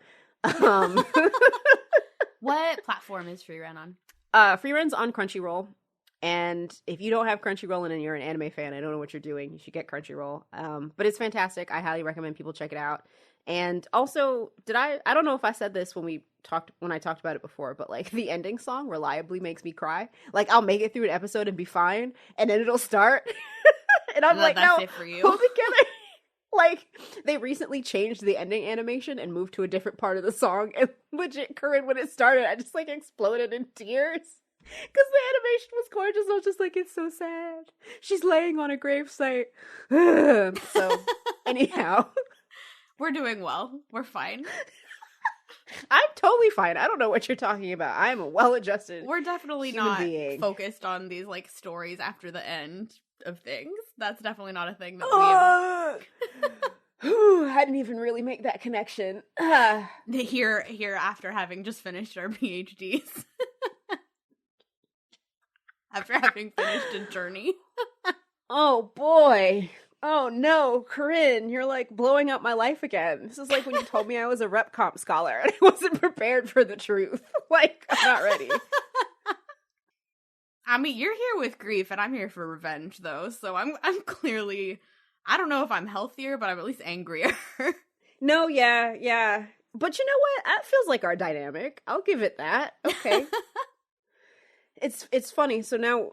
what platform is Frieren on?
Frieren's on Crunchyroll. And if you don't have Crunchyroll and you're an anime fan, I don't know what you're doing. You should get Crunchyroll. But it's fantastic. I highly recommend people check it out. And also, I don't know if I said this when I talked about it before, but like, the ending song reliably makes me cry. Like, I'll make it through an episode and be fine, and then it'll start. And I'm like, no,
it for you.
hold together. Like, they recently changed the ending animation and moved to a different part of the song. And legit, Corinne, when it started, I just like exploded in tears. Because the animation was gorgeous. I was just like, it's so sad. She's laying on a gravesite. So, anyhow.
We're doing well. We're fine.
I'm totally fine. I don't know what you're talking about. I'm a well-adjusted
We're definitely
human
not
being.
Focused on these, like, stories after the end of things. That's definitely not a thing that we have.
I didn't even really make that connection.
Here after having just finished our PhDs. After having finished a journey.
Oh boy. Oh no, Corinne, you're like blowing up my life again. This is like when you told me I was a rep comp scholar and I wasn't prepared for the truth. Like, I'm not ready.
I mean, you're here with grief and I'm here for revenge though. So I'm clearly, I don't know if I'm healthier, but I'm at least angrier.
No, yeah. But you know what? That feels like our dynamic. I'll give it that. Okay. It's funny. So now,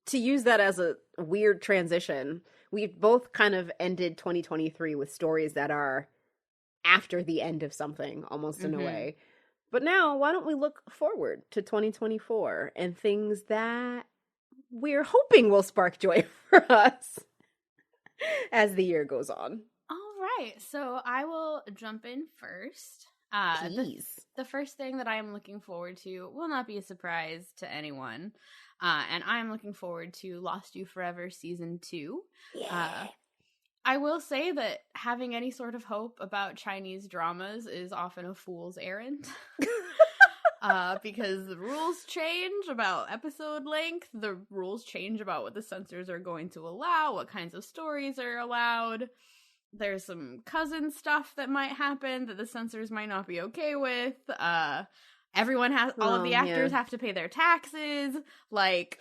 to use that as a weird transition, we've both kind of ended 2023 with stories that are after the end of something, almost in a way. But now, why don't we look forward to 2024 and things that we're hoping will spark joy for us as the year goes on.
All right. So I will jump in first.
Please.
The first thing that I am looking forward to will not be a surprise to anyone. And I am looking forward to Lost You Forever Season 2.
Yeah.
I will say that having any sort of hope about Chinese dramas is often a fool's errand. Because the rules change about episode length, the rules change about what the censors are going to allow, what kinds of stories are allowed. There's some cousin stuff that might happen that the censors might not be okay with. Everyone has, all of the actors have to pay their taxes. Like,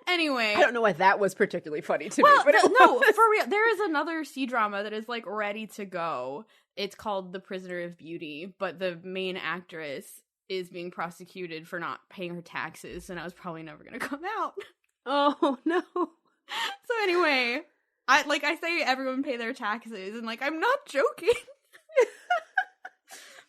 anyway.
I don't know why that was particularly funny to me. But
no, for real. There is another C-drama that is, like, ready to go. It's called The Prisoner of Beauty, but the main actress is being prosecuted for not paying her taxes, and I was probably never going to come out.
Oh, no.
So anyway, I say everyone pay their taxes, and, like, I'm not joking.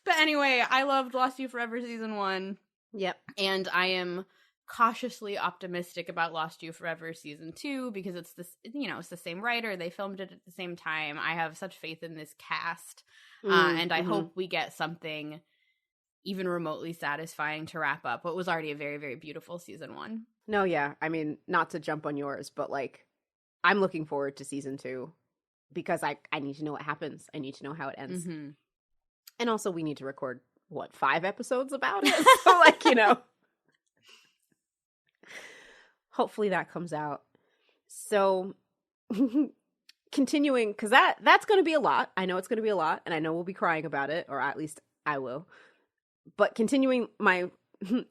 But anyway, I loved Lost You Forever Season 1.
Yep.
And I am cautiously optimistic about Lost You Forever Season 2 because it's this, it's the same writer. They filmed it at the same time. I have such faith in this cast. And I hope we get something even remotely satisfying to wrap up what was already a very, very beautiful Season 1.
No, yeah. I mean, not to jump on yours, but like, I'm looking forward to season 2 because I need to know what happens. I need to know how it ends.
Mm-hmm.
And also, we need to record, 5 episodes about it? So, like, hopefully that comes out. So, continuing, because that's going to be a lot. I know it's going to be a lot, and I know we'll be crying about it, or at least I will. But continuing my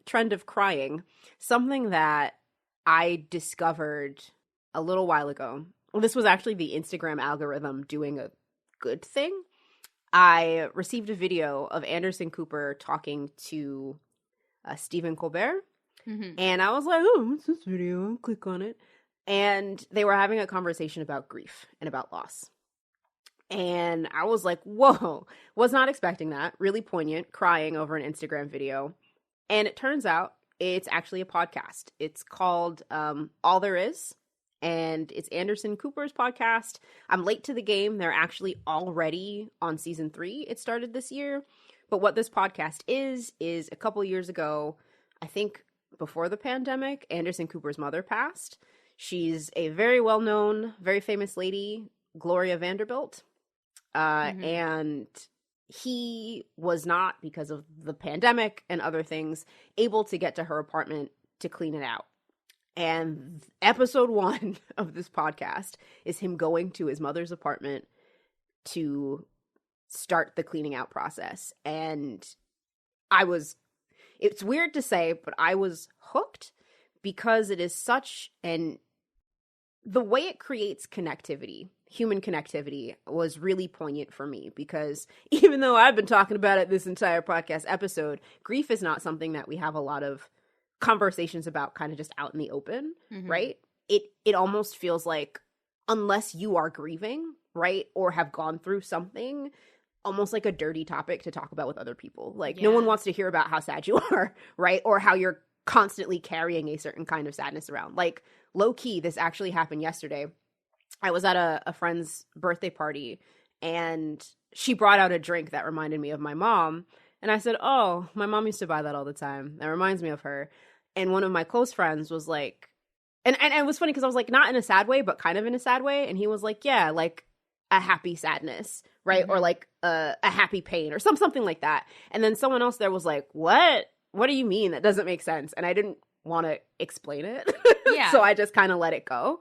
trend of crying, something that I discovered a little while ago. Well, this was actually the Instagram algorithm doing a good thing. I received a video of Anderson Cooper talking to Stephen Colbert, and I was like, oh, what's this video? I'll click on it. And they were having a conversation about grief and about loss. And I was like, whoa, was not expecting that. Really poignant, crying over an Instagram video. And it turns out it's actually a podcast. It's called All There Is, and it's Anderson Cooper's podcast. I'm late to the game. They're actually already on season 3. It started this year. But what this podcast is a couple years ago, I think before the pandemic, Anderson Cooper's mother passed. She's a very well-known, very famous lady, Gloria Vanderbilt. And he was not, because of the pandemic and other things, able to get to her apartment to clean it out. And episode 1 of this podcast is him going to his mother's apartment to start the cleaning out process. And it's weird to say, but I was hooked because it is such the way it creates connectivity, human connectivity, was really poignant for me, because even though I've been talking about it this entire podcast episode, grief is not something that we have a lot of conversations about kind of just out in the open, right? It almost feels like, unless you are grieving, right, or have gone through something, almost like a dirty topic to talk about with other people. Like, no one wants to hear about how sad you are, right? Or how you're constantly carrying a certain kind of sadness around. Like, low key, this actually happened yesterday. I was at a friend's birthday party, and she brought out a drink that reminded me of my mom. And I said, oh, my mom used to buy that all the time. That reminds me of her. And one of my close friends was like, and it was funny because I was like, not in a sad way, but kind of in a sad way. And he was like, yeah, like a happy sadness, right? Or like a happy pain or something like that. And then someone else there was like, what? What do you mean? That doesn't make sense. And I didn't want to explain it. Yeah. So I just kind of let it go,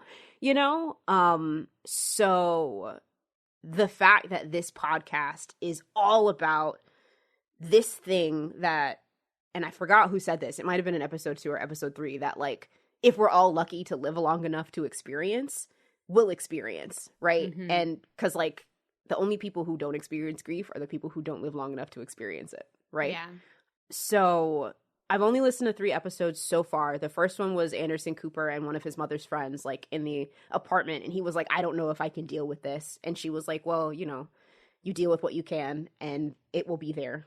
So the fact that this podcast is all about this thing that, and I forgot who said this, it might have been in episode 2 or episode 3, that like, if we're all lucky to live long enough to experience, we'll experience, right? And because like, the only people who don't experience grief are the people who don't live long enough to experience it, right? Yeah. So I've only listened to 3 episodes so far. The first one was Anderson Cooper and one of his mother's friends, like in the apartment. And he was like, I don't know if I can deal with this. And she was like, well, you deal with what you can and it will be there,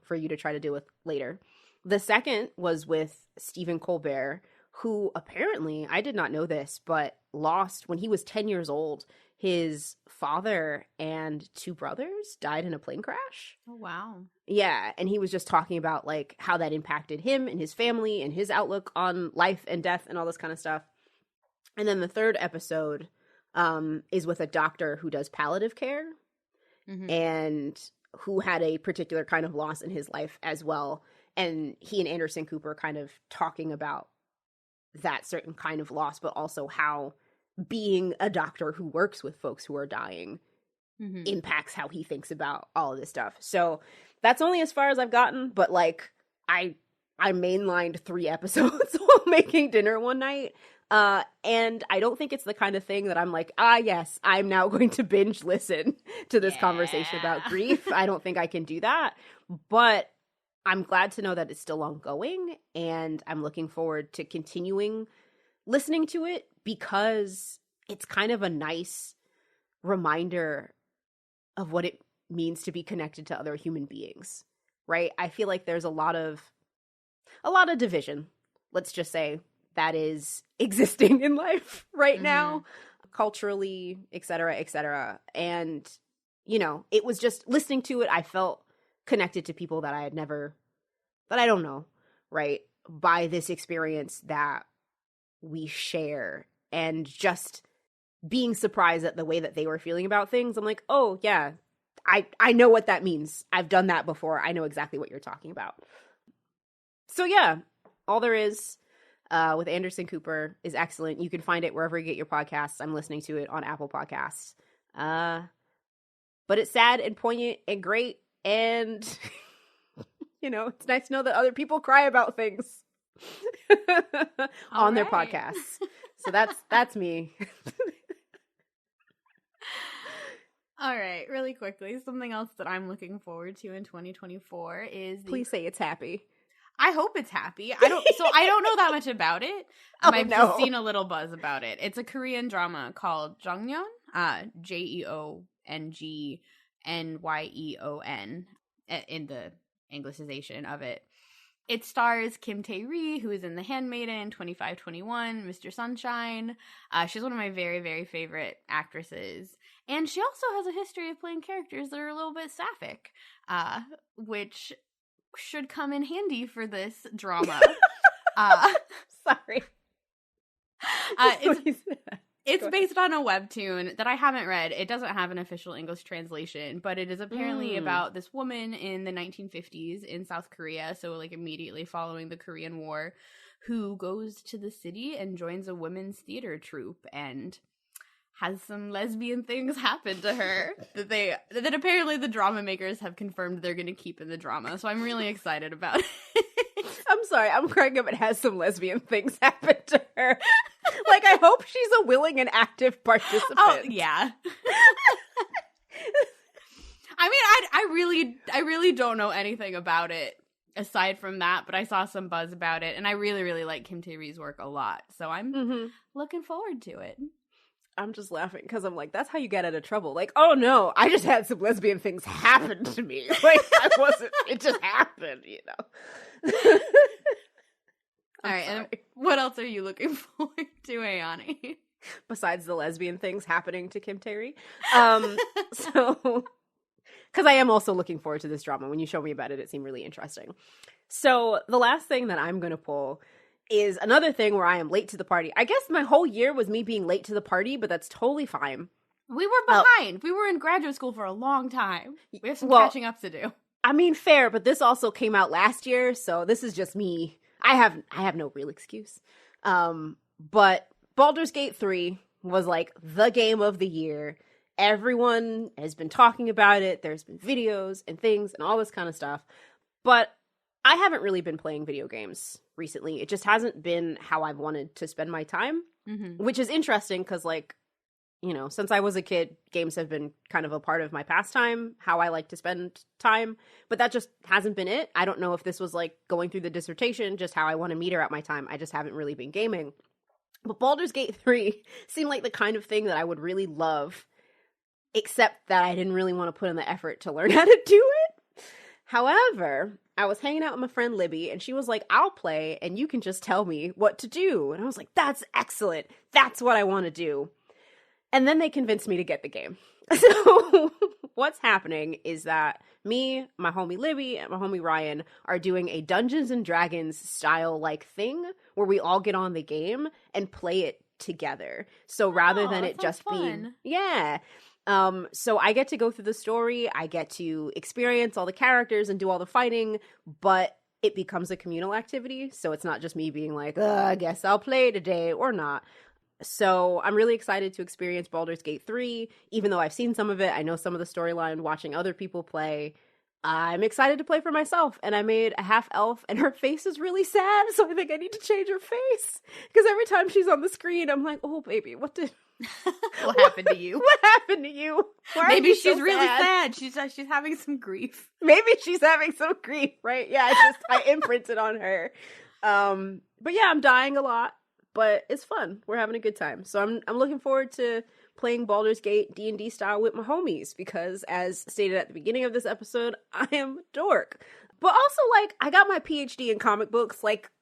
for you to try to deal with later. The second was with Stephen Colbert, who apparently, I did not know this, but lost when he was 10 years old. His father and 2 brothers died in a plane crash.
Oh, wow.
Yeah, and he was just talking about, like, how that impacted him and his family and his outlook on life and death and all this kind of stuff. And then the third episode is with a doctor who does palliative care and who had a particular kind of loss in his life as well. And he and Anderson Cooper kind of talking about that certain kind of loss, but also how being a doctor who works with folks who are dying impacts how he thinks about all of this stuff. So that's only as far as I've gotten, but like I mainlined 3 episodes while making dinner one night. And I don't think it's the kind of thing that I'm like, yes, I'm now going to binge listen to this conversation about grief. I don't think I can do that, but I'm glad to know that it's still ongoing, and I'm looking forward to continuing listening to it because it's kind of a nice reminder of what it means to be connected to other human beings, right? I feel like there's a lot of division, let's just say, that is existing in life right now, culturally, et cetera, et cetera. And, it was just listening to it, I felt connected to people that I don't know, right? By this experience that we share, and just being surprised at the way that they were feeling about things. I'm like, oh yeah, I know what that means. I've done that before. I know exactly what you're talking about. So yeah, all there is with Anderson Cooper is excellent. You can find it wherever you get your podcasts. I'm listening to it on Apple Podcasts. But it's sad and poignant and great, and it's nice to know that other people cry about things on their podcasts. So that's me.
All right, really quickly, something else that I'm looking forward to in 2024 is
Please say it's happy.
I hope it's happy. I don't know that much about it. I've just seen a little buzz about it. It's a Korean drama called Jeongyeon, JeongNyeon, in the Anglicization of it. It stars Kim Tae-ri, who is in The Handmaiden, 2521, Mr. Sunshine. She's one of my very, very favorite actresses. And she also has a history of playing characters that are a little bit sapphic, which should come in handy for this drama.
Sorry.
It's based on a webtoon that I haven't read. It doesn't have an official English translation, but it is apparently about this woman in the 1950s in South Korea, so like immediately following the Korean War, who goes to the city and joins a women's theater troupe and has some lesbian things happen to her that apparently the drama makers have confirmed they're going to keep in the drama. So I'm really excited about it.
I'm sorry, I'm crying up. It has some lesbian things happen to her. Like, I hope she's a willing and active participant.
Oh, yeah. I mean, I really don't know anything about it aside from that, but I saw some buzz about it, and I really, really like Kim Tae-ri's work a lot. So I'm looking forward to it.
I'm just laughing because I'm like, that's how you get out of trouble. Like, oh no, I just had some lesbian things happen to me. Like, it just happened,
All right, and what else are you looking forward to, Ayani?
Besides the lesbian things happening to Kim Tae-ri. So, because I am also looking forward to this drama. When you showed me about it, it seemed really interesting. So the last thing that I'm going to pull is another thing where I am late to the party. I guess my whole year was me being late to the party, but that's totally fine.
We were behind. We were in graduate school for a long time. We have some catching up to do.
I mean, fair, but this also came out last year, so this is just me. I have no real excuse. But Baldur's Gate 3 was like the game of the year. Everyone has been talking about it. There's been videos and things and all this kind of stuff. But I haven't really been playing video games recently. It just hasn't been how I've wanted to spend my time, which is interesting because, like, since I was a kid, games have been kind of a part of my pastime, how I like to spend time. But that just hasn't been it. I don't know if this was like going through the dissertation, just how I want to meter out my time. I just haven't really been gaming. But Baldur's Gate 3 seemed like the kind of thing that I would really love, except that I didn't really want to put in the effort to learn how to do it. However, I was hanging out with my friend Libby, and she was like, I'll play, and you can just tell me what to do. And I was like, that's excellent. That's what I want to do. And then they convinced me to get the game. So what's happening is that me, my homie Libby, and my homie Ryan are doing a Dungeons and Dragons style like thing where we all get on the game and play it together. So rather than it just being, so I get to go through the story, I get to experience all the characters and do all the fighting, but it becomes a communal activity. So it's not just me being like, I guess I'll play today or not. So I'm really excited to experience Baldur's Gate 3, even though I've seen some of it. I know some of the storyline, watching other people play. I'm excited to play for myself, and I made a half-elf, and her face is really sad, so I think I need to change her face. Because every time she's on the screen, I'm like, oh, baby, what
happened to you?
What happened to you?
Maybe she's so really sad. She's having some grief.
Maybe she's having some grief, right? Yeah, I imprinted on her. But yeah, I'm dying a lot. But it's fun. We're having a good time. So I'm looking forward to playing Baldur's Gate D&D style with my homies because, as stated at the beginning of this episode, I am a dork. But also, like, I got my PhD in comic books. Like,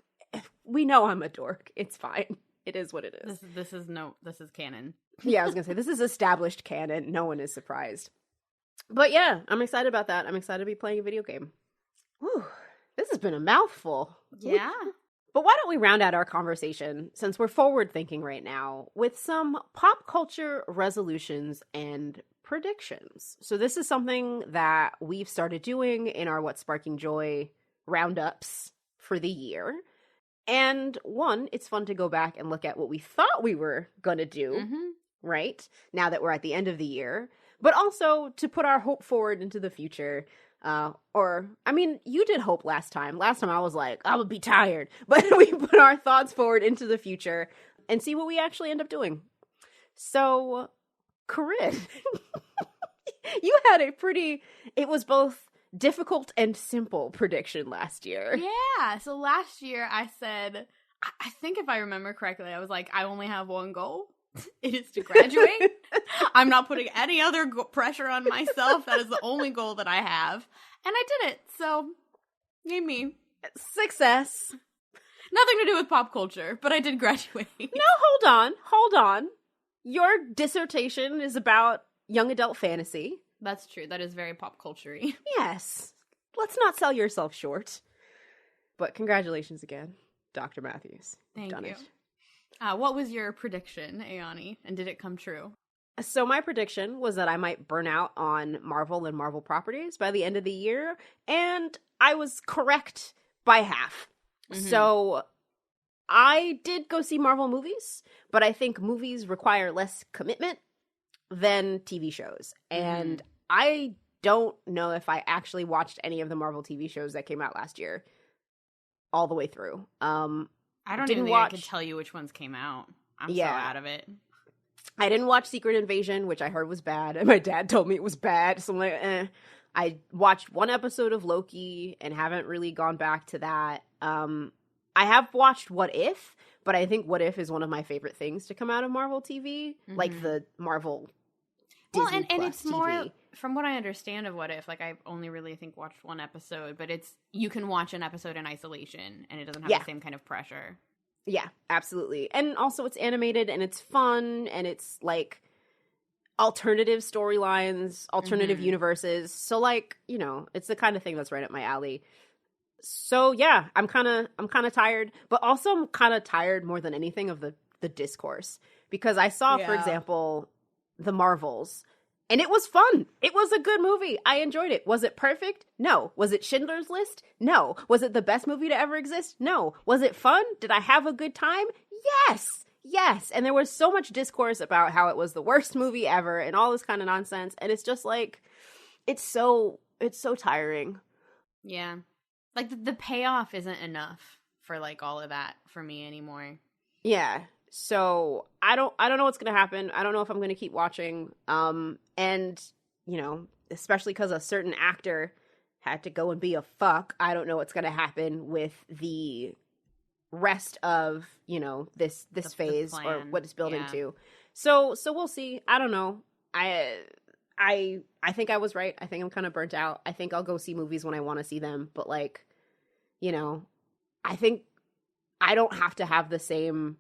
we know I'm a dork. It's fine. It is what it is.
This is canon.
Yeah, I was going to say, this is established canon. No one is surprised. But yeah, I'm excited about that. I'm excited to be playing a video game. Whew, this has been a mouthful.
Yeah.
But why don't we round out our conversation, since we're forward thinking right now, with some pop culture resolutions and predictions. So this is something that we've started doing in our What's Sparking Joy roundups for the year. And one, it's fun to go back and look at what we thought we were going to do, right? Now that we're at the end of the year. But also to put our hope forward into the future. You did hope last time. Last time I was like, I would be tired. But we put our thoughts forward into the future and see what we actually end up doing. So, Corinne, you had it was both difficult and simple prediction last year.
Yeah. So last year I said, I think if I remember correctly, I was like, I only have one goal. It is to graduate. I'm not putting any other pressure on myself. That is the only goal that I have. And I did it. So, yay me.
Success.
Nothing to do with pop culture, but I did graduate.
No, hold on. Your dissertation is about young adult fantasy.
That's true. That is very pop culture-y.
Yes. Let's not sell yourself short. But congratulations again, Dr. Matthews.
Thank you.
It.
What was your prediction, Ayani? And did it come true?
So my prediction was that I might burn out on Marvel and Marvel properties by the end of the year. And I was correct by half. So I did go see Marvel movies, but I think movies require less commitment than TV shows. And I don't know if I actually watched any of the Marvel TV shows that came out last year all the way through.
I don't even think I could tell you which ones came out. I'm so out of it.
I didn't watch Secret Invasion, which I heard was bad, and my dad told me it was bad, so I'm like, eh. I watched one episode of Loki and haven't really gone back to that. I have watched What If, but I think What If is one of my favorite things to come out of Marvel TV, like the Marvel Disney
and
Plus
it's
TV.
more, from what I understand of What If, like I've only really, I think, watched one episode, but you can watch an episode in isolation, and it doesn't have the same kind of pressure.
Yeah, absolutely. And also it's animated, and it's fun, and it's like alternative storylines, alternative universes. So like, it's the kind of thing that's right up my alley. So yeah, I'm kind of tired, but also I'm kind of tired more than anything of the discourse, because I saw, for example, The Marvels, and it was fun. It was a good movie. I enjoyed it. Was it perfect? No. Was it Schindler's List? No. Was it the best movie to ever exist? No. Was it fun? Did I have a good time? Yes. And there was so much discourse about how it was the worst movie ever and all this kind of nonsense. And it's just like, it's so tiring.
Yeah. Like the payoff isn't enough for like all of that for me anymore.
Yeah. So I don't know what's going to happen. I don't know if I'm going to keep watching. And especially because a certain actor had to go and be a fuck, I don't know what's going to happen with the rest of, this phase or what it's building to. So we'll see. I don't know. I think I was right. I think I'm kind of burnt out. I think I'll go see movies when I want to see them. But like, I think I don't have to have the same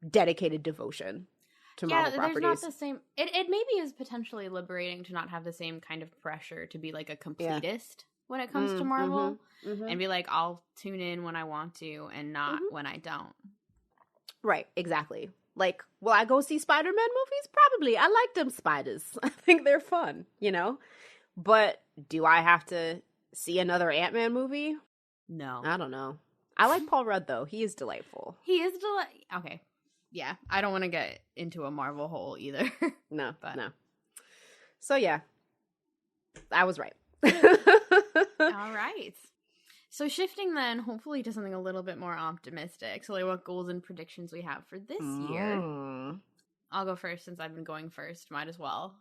dedicated devotion to Marvel properties.
There's not the same. It maybe is potentially liberating to not have the same kind of pressure to be like a completist when it comes to Marvel and be like, I'll tune in when I want to and not when I don't.
Right, exactly. Like, will I go see Spider-Man movies? Probably. I like them spiders. I think they're fun, But do I have to see another Ant-Man movie?
No.
I don't know. I like Paul Rudd, though. He is delightful.
Okay. Yeah, I don't want to get into a Marvel hole either.
No. So, yeah. I was right.
All right. So shifting then, hopefully, to something a little bit more optimistic. So like what goals and predictions we have for this year. I'll go first since I've been going first. Might as well.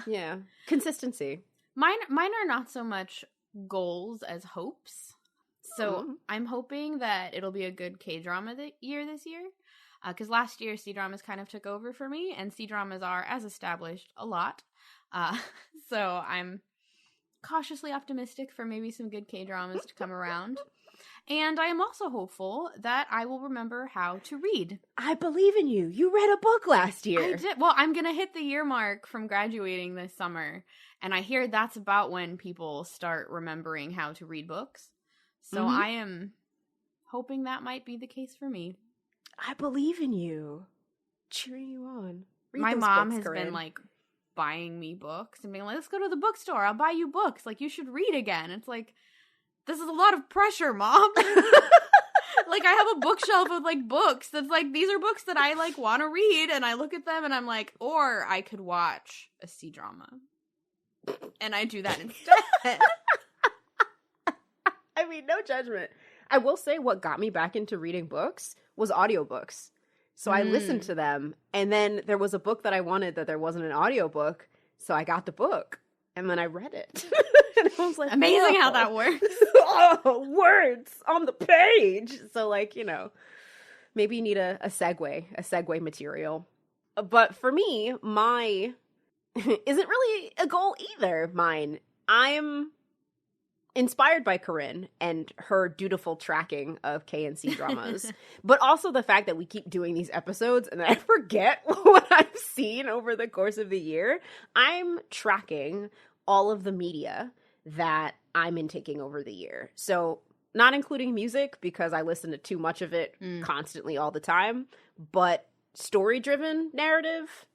Yeah. Consistency.
Mine are not so much goals as hopes. So I'm hoping that it'll be a good K-drama this year. Because last year C-dramas kind of took over for me. And C-dramas are, as established, a lot. So I'm cautiously optimistic for maybe some good K-dramas to come around. And I am also hopeful that I will remember how to read.
I believe in you. You read a book last year.
I did. Well, I'm going to hit the year mark from graduating this summer. And I hear that's about when people start remembering how to read books. So I hoping that might be the case for me.
I believe in you. Cheering you on. Read
My
those
mom
books,
has
Corinne.
been like buying me books and being like, let's go to the bookstore. I'll buy you books. Like, you should read again. It's like, this is a lot of pressure, Mom. Like, I have a bookshelf with like books that's like, these are books that I like want to read, and I look at them and I'm like, or I could watch a C-drama. And I do that instead.
I mean, no judgment. I will say what got me back into reading books was audiobooks. So I listened to them, and then there was a book that I wanted that there wasn't an audiobook, so I got the book, and then I read it. And I was like,
Amazing
whoa.
how that works.
Oh, words on the page. So, like, you know, maybe you need a segue material. But for me, my isn't really a goal either, mine. I'm inspired by Corinne and her dutiful tracking of K&C dramas, but also the fact that we keep doing these episodes and then I forget what I've seen over the course of the year. I'm tracking all of the media that I'm intaking over the year. So not including music because I listen to too much of it constantly all the time, but story-driven narrative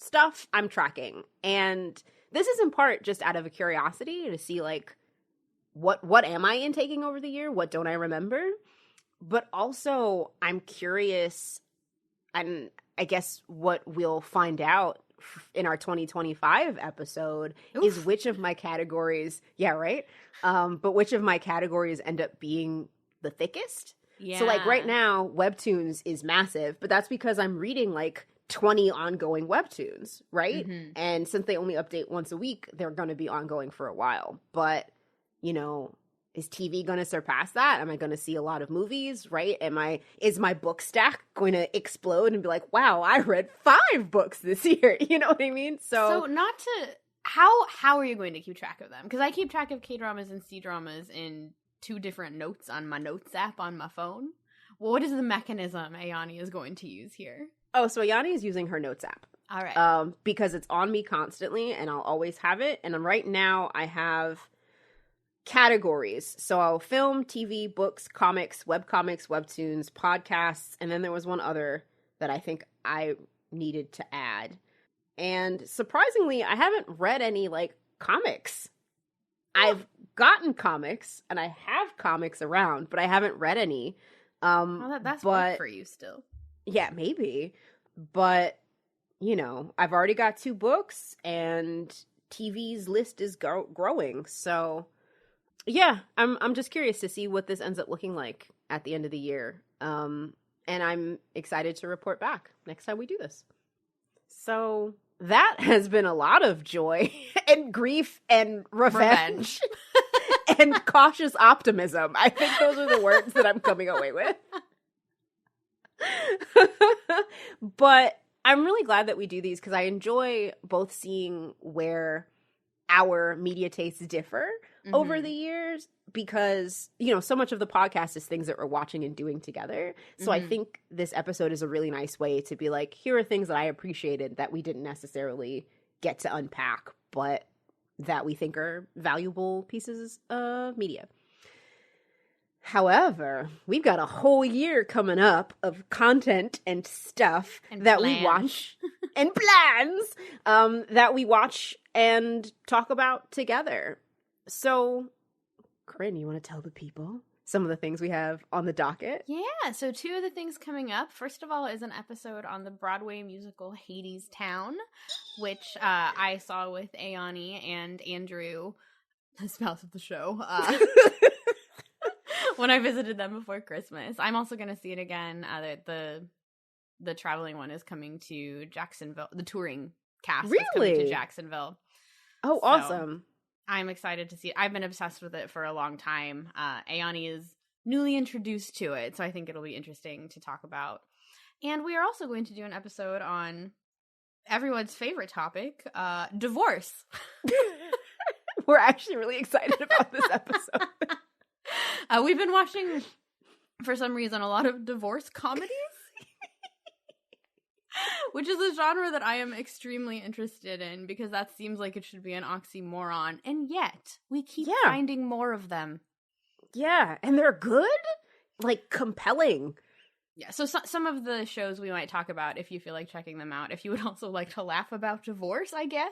stuff I'm tracking. And this is in part just out of a curiosity to see like, what am I intaking over the year? What don't I remember? But also, I'm curious, and I guess what we'll find out in our 2025 episode is which of my categories, but which of my categories end up being the thickest. Yeah. So, like, right now, Webtoons is massive, but that's because I'm reading, like, 20 ongoing Webtoons, right? Mm-hmm. And since they only update once a week, they're going to be ongoing for a while. But you know, is TV going to surpass that? Am I going to see a lot of movies, right? Is my book stack going to explode and be like, wow, I read 5 books this year? You know what I mean? So
how are you going to keep track of them? Because I keep track of K-dramas and C-dramas in 2 different notes on my notes app on my phone. Well, what is the mechanism Ayani is going to use here?
Oh, so Ayani is using her notes app.
All right.
Because it's on me constantly and I'll always have it. And right now I have categories. So film, TV, books, comics, webcomics, webtoons, podcasts, and then there was one other that I think I needed to add. And surprisingly, I haven't read any like comics. I've gotten comics and I have comics around, but I haven't read any.
That's work for you still.
Yeah, maybe. But, you know, I've already got 2 books and TV's list is growing. So yeah, I'm just curious to see what this ends up looking like at the end of the year. And I'm excited to report back next time we do this. So that has been a lot of joy and grief and revenge. And cautious optimism. I think those are the words that I'm coming away with. But I'm really glad that we do these because I enjoy both seeing where our media tastes differ over the years because, you know, so much of the podcast is things that we're watching and doing together. So I think this episode is a really nice way to be like, here are things that I appreciated that we didn't necessarily get to unpack, but that we think are valuable pieces of media. However, we've got a whole year coming up of content and stuff and that we watch and plans that we watch and talk about together. So, Corinne, you want to tell the people some of the things we have on the docket?
Yeah, so 2 of the things coming up. First of all is an episode on the Broadway musical Hades Town, which I saw with Ayani and Andrew, the spouse of the show, when I visited them before Christmas. I'm also going to see it again. The traveling one is coming to Jacksonville. The touring cast is coming to Jacksonville.
Oh, so awesome.
I'm excited to see it. I've been obsessed with it for a long time. Ayani is newly introduced to it, so I think it'll be interesting to talk about. And we are also going to do an episode on everyone's favorite topic, divorce.
We're actually really excited about this episode.
We've been watching, for some reason, a lot of divorce comedies. Which is a genre that I am extremely interested in because that seems like it should be an oxymoron. And yet, we keep finding more of them.
Yeah, and they're good? like compelling.
Yeah, so some of the shows we might talk about if you feel like checking them out. If you would also like to laugh about divorce, I guess.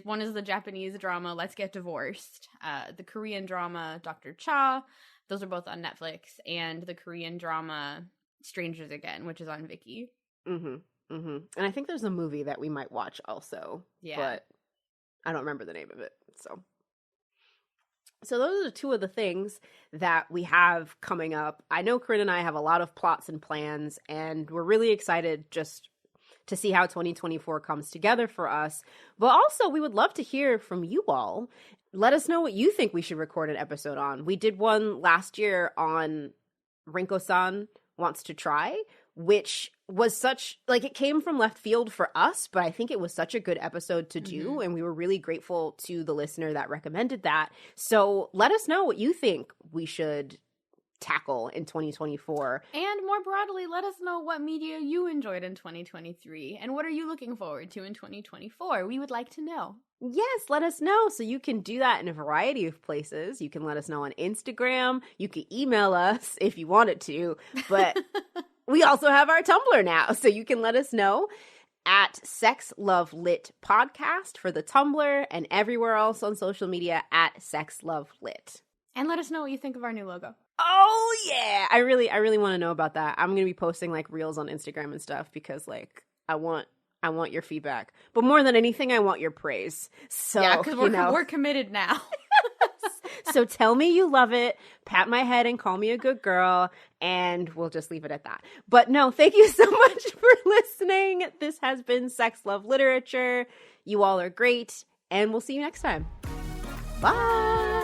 One is the Japanese drama Let's Get Divorced. The Korean drama Dr. Cha. Those are both on Netflix. And the Korean drama Strangers Again, which is on Viki.
Mm-hmm. Mm-hmm. And I think there's a movie that we might watch also. Yeah. But I don't remember the name of it. So those are two of the things that we have coming up. I know Corinne and I have a lot of plots and plans, and we're really excited just to see how 2024 comes together for us. But also, we would love to hear from you all. Let us know what you think we should record an episode on. We did one last year on Rinko-san Wants to Try, which was such, like, it came from left field for us, but I think it was such a good episode to do, and we were really grateful to the listener that recommended that. So let us know what you think we should tackle in 2024.
And more broadly, let us know what media you enjoyed in 2023, and what are you looking forward to in 2024? We would like to know.
Yes, let us know. So you can do that in a variety of places. You can let us know on Instagram. You can email us if you wanted to, but we also have our Tumblr now. So you can let us know at Sex Love Lit Podcast for the Tumblr, and everywhere else on social media at Sex Love Lit.
And let us know what you think of our new logo.
Oh yeah, I really want to know about that. I'm gonna be posting like reels on Instagram and stuff because like I want your feedback, but more than anything, I want your praise. So
yeah, because we're committed now.
So tell me you love it, pat my head and call me a good girl, and we'll just leave it at that. But no, thank you so much for listening. This has been Sex Love Literature. You all are great, and we'll see you next time. Bye.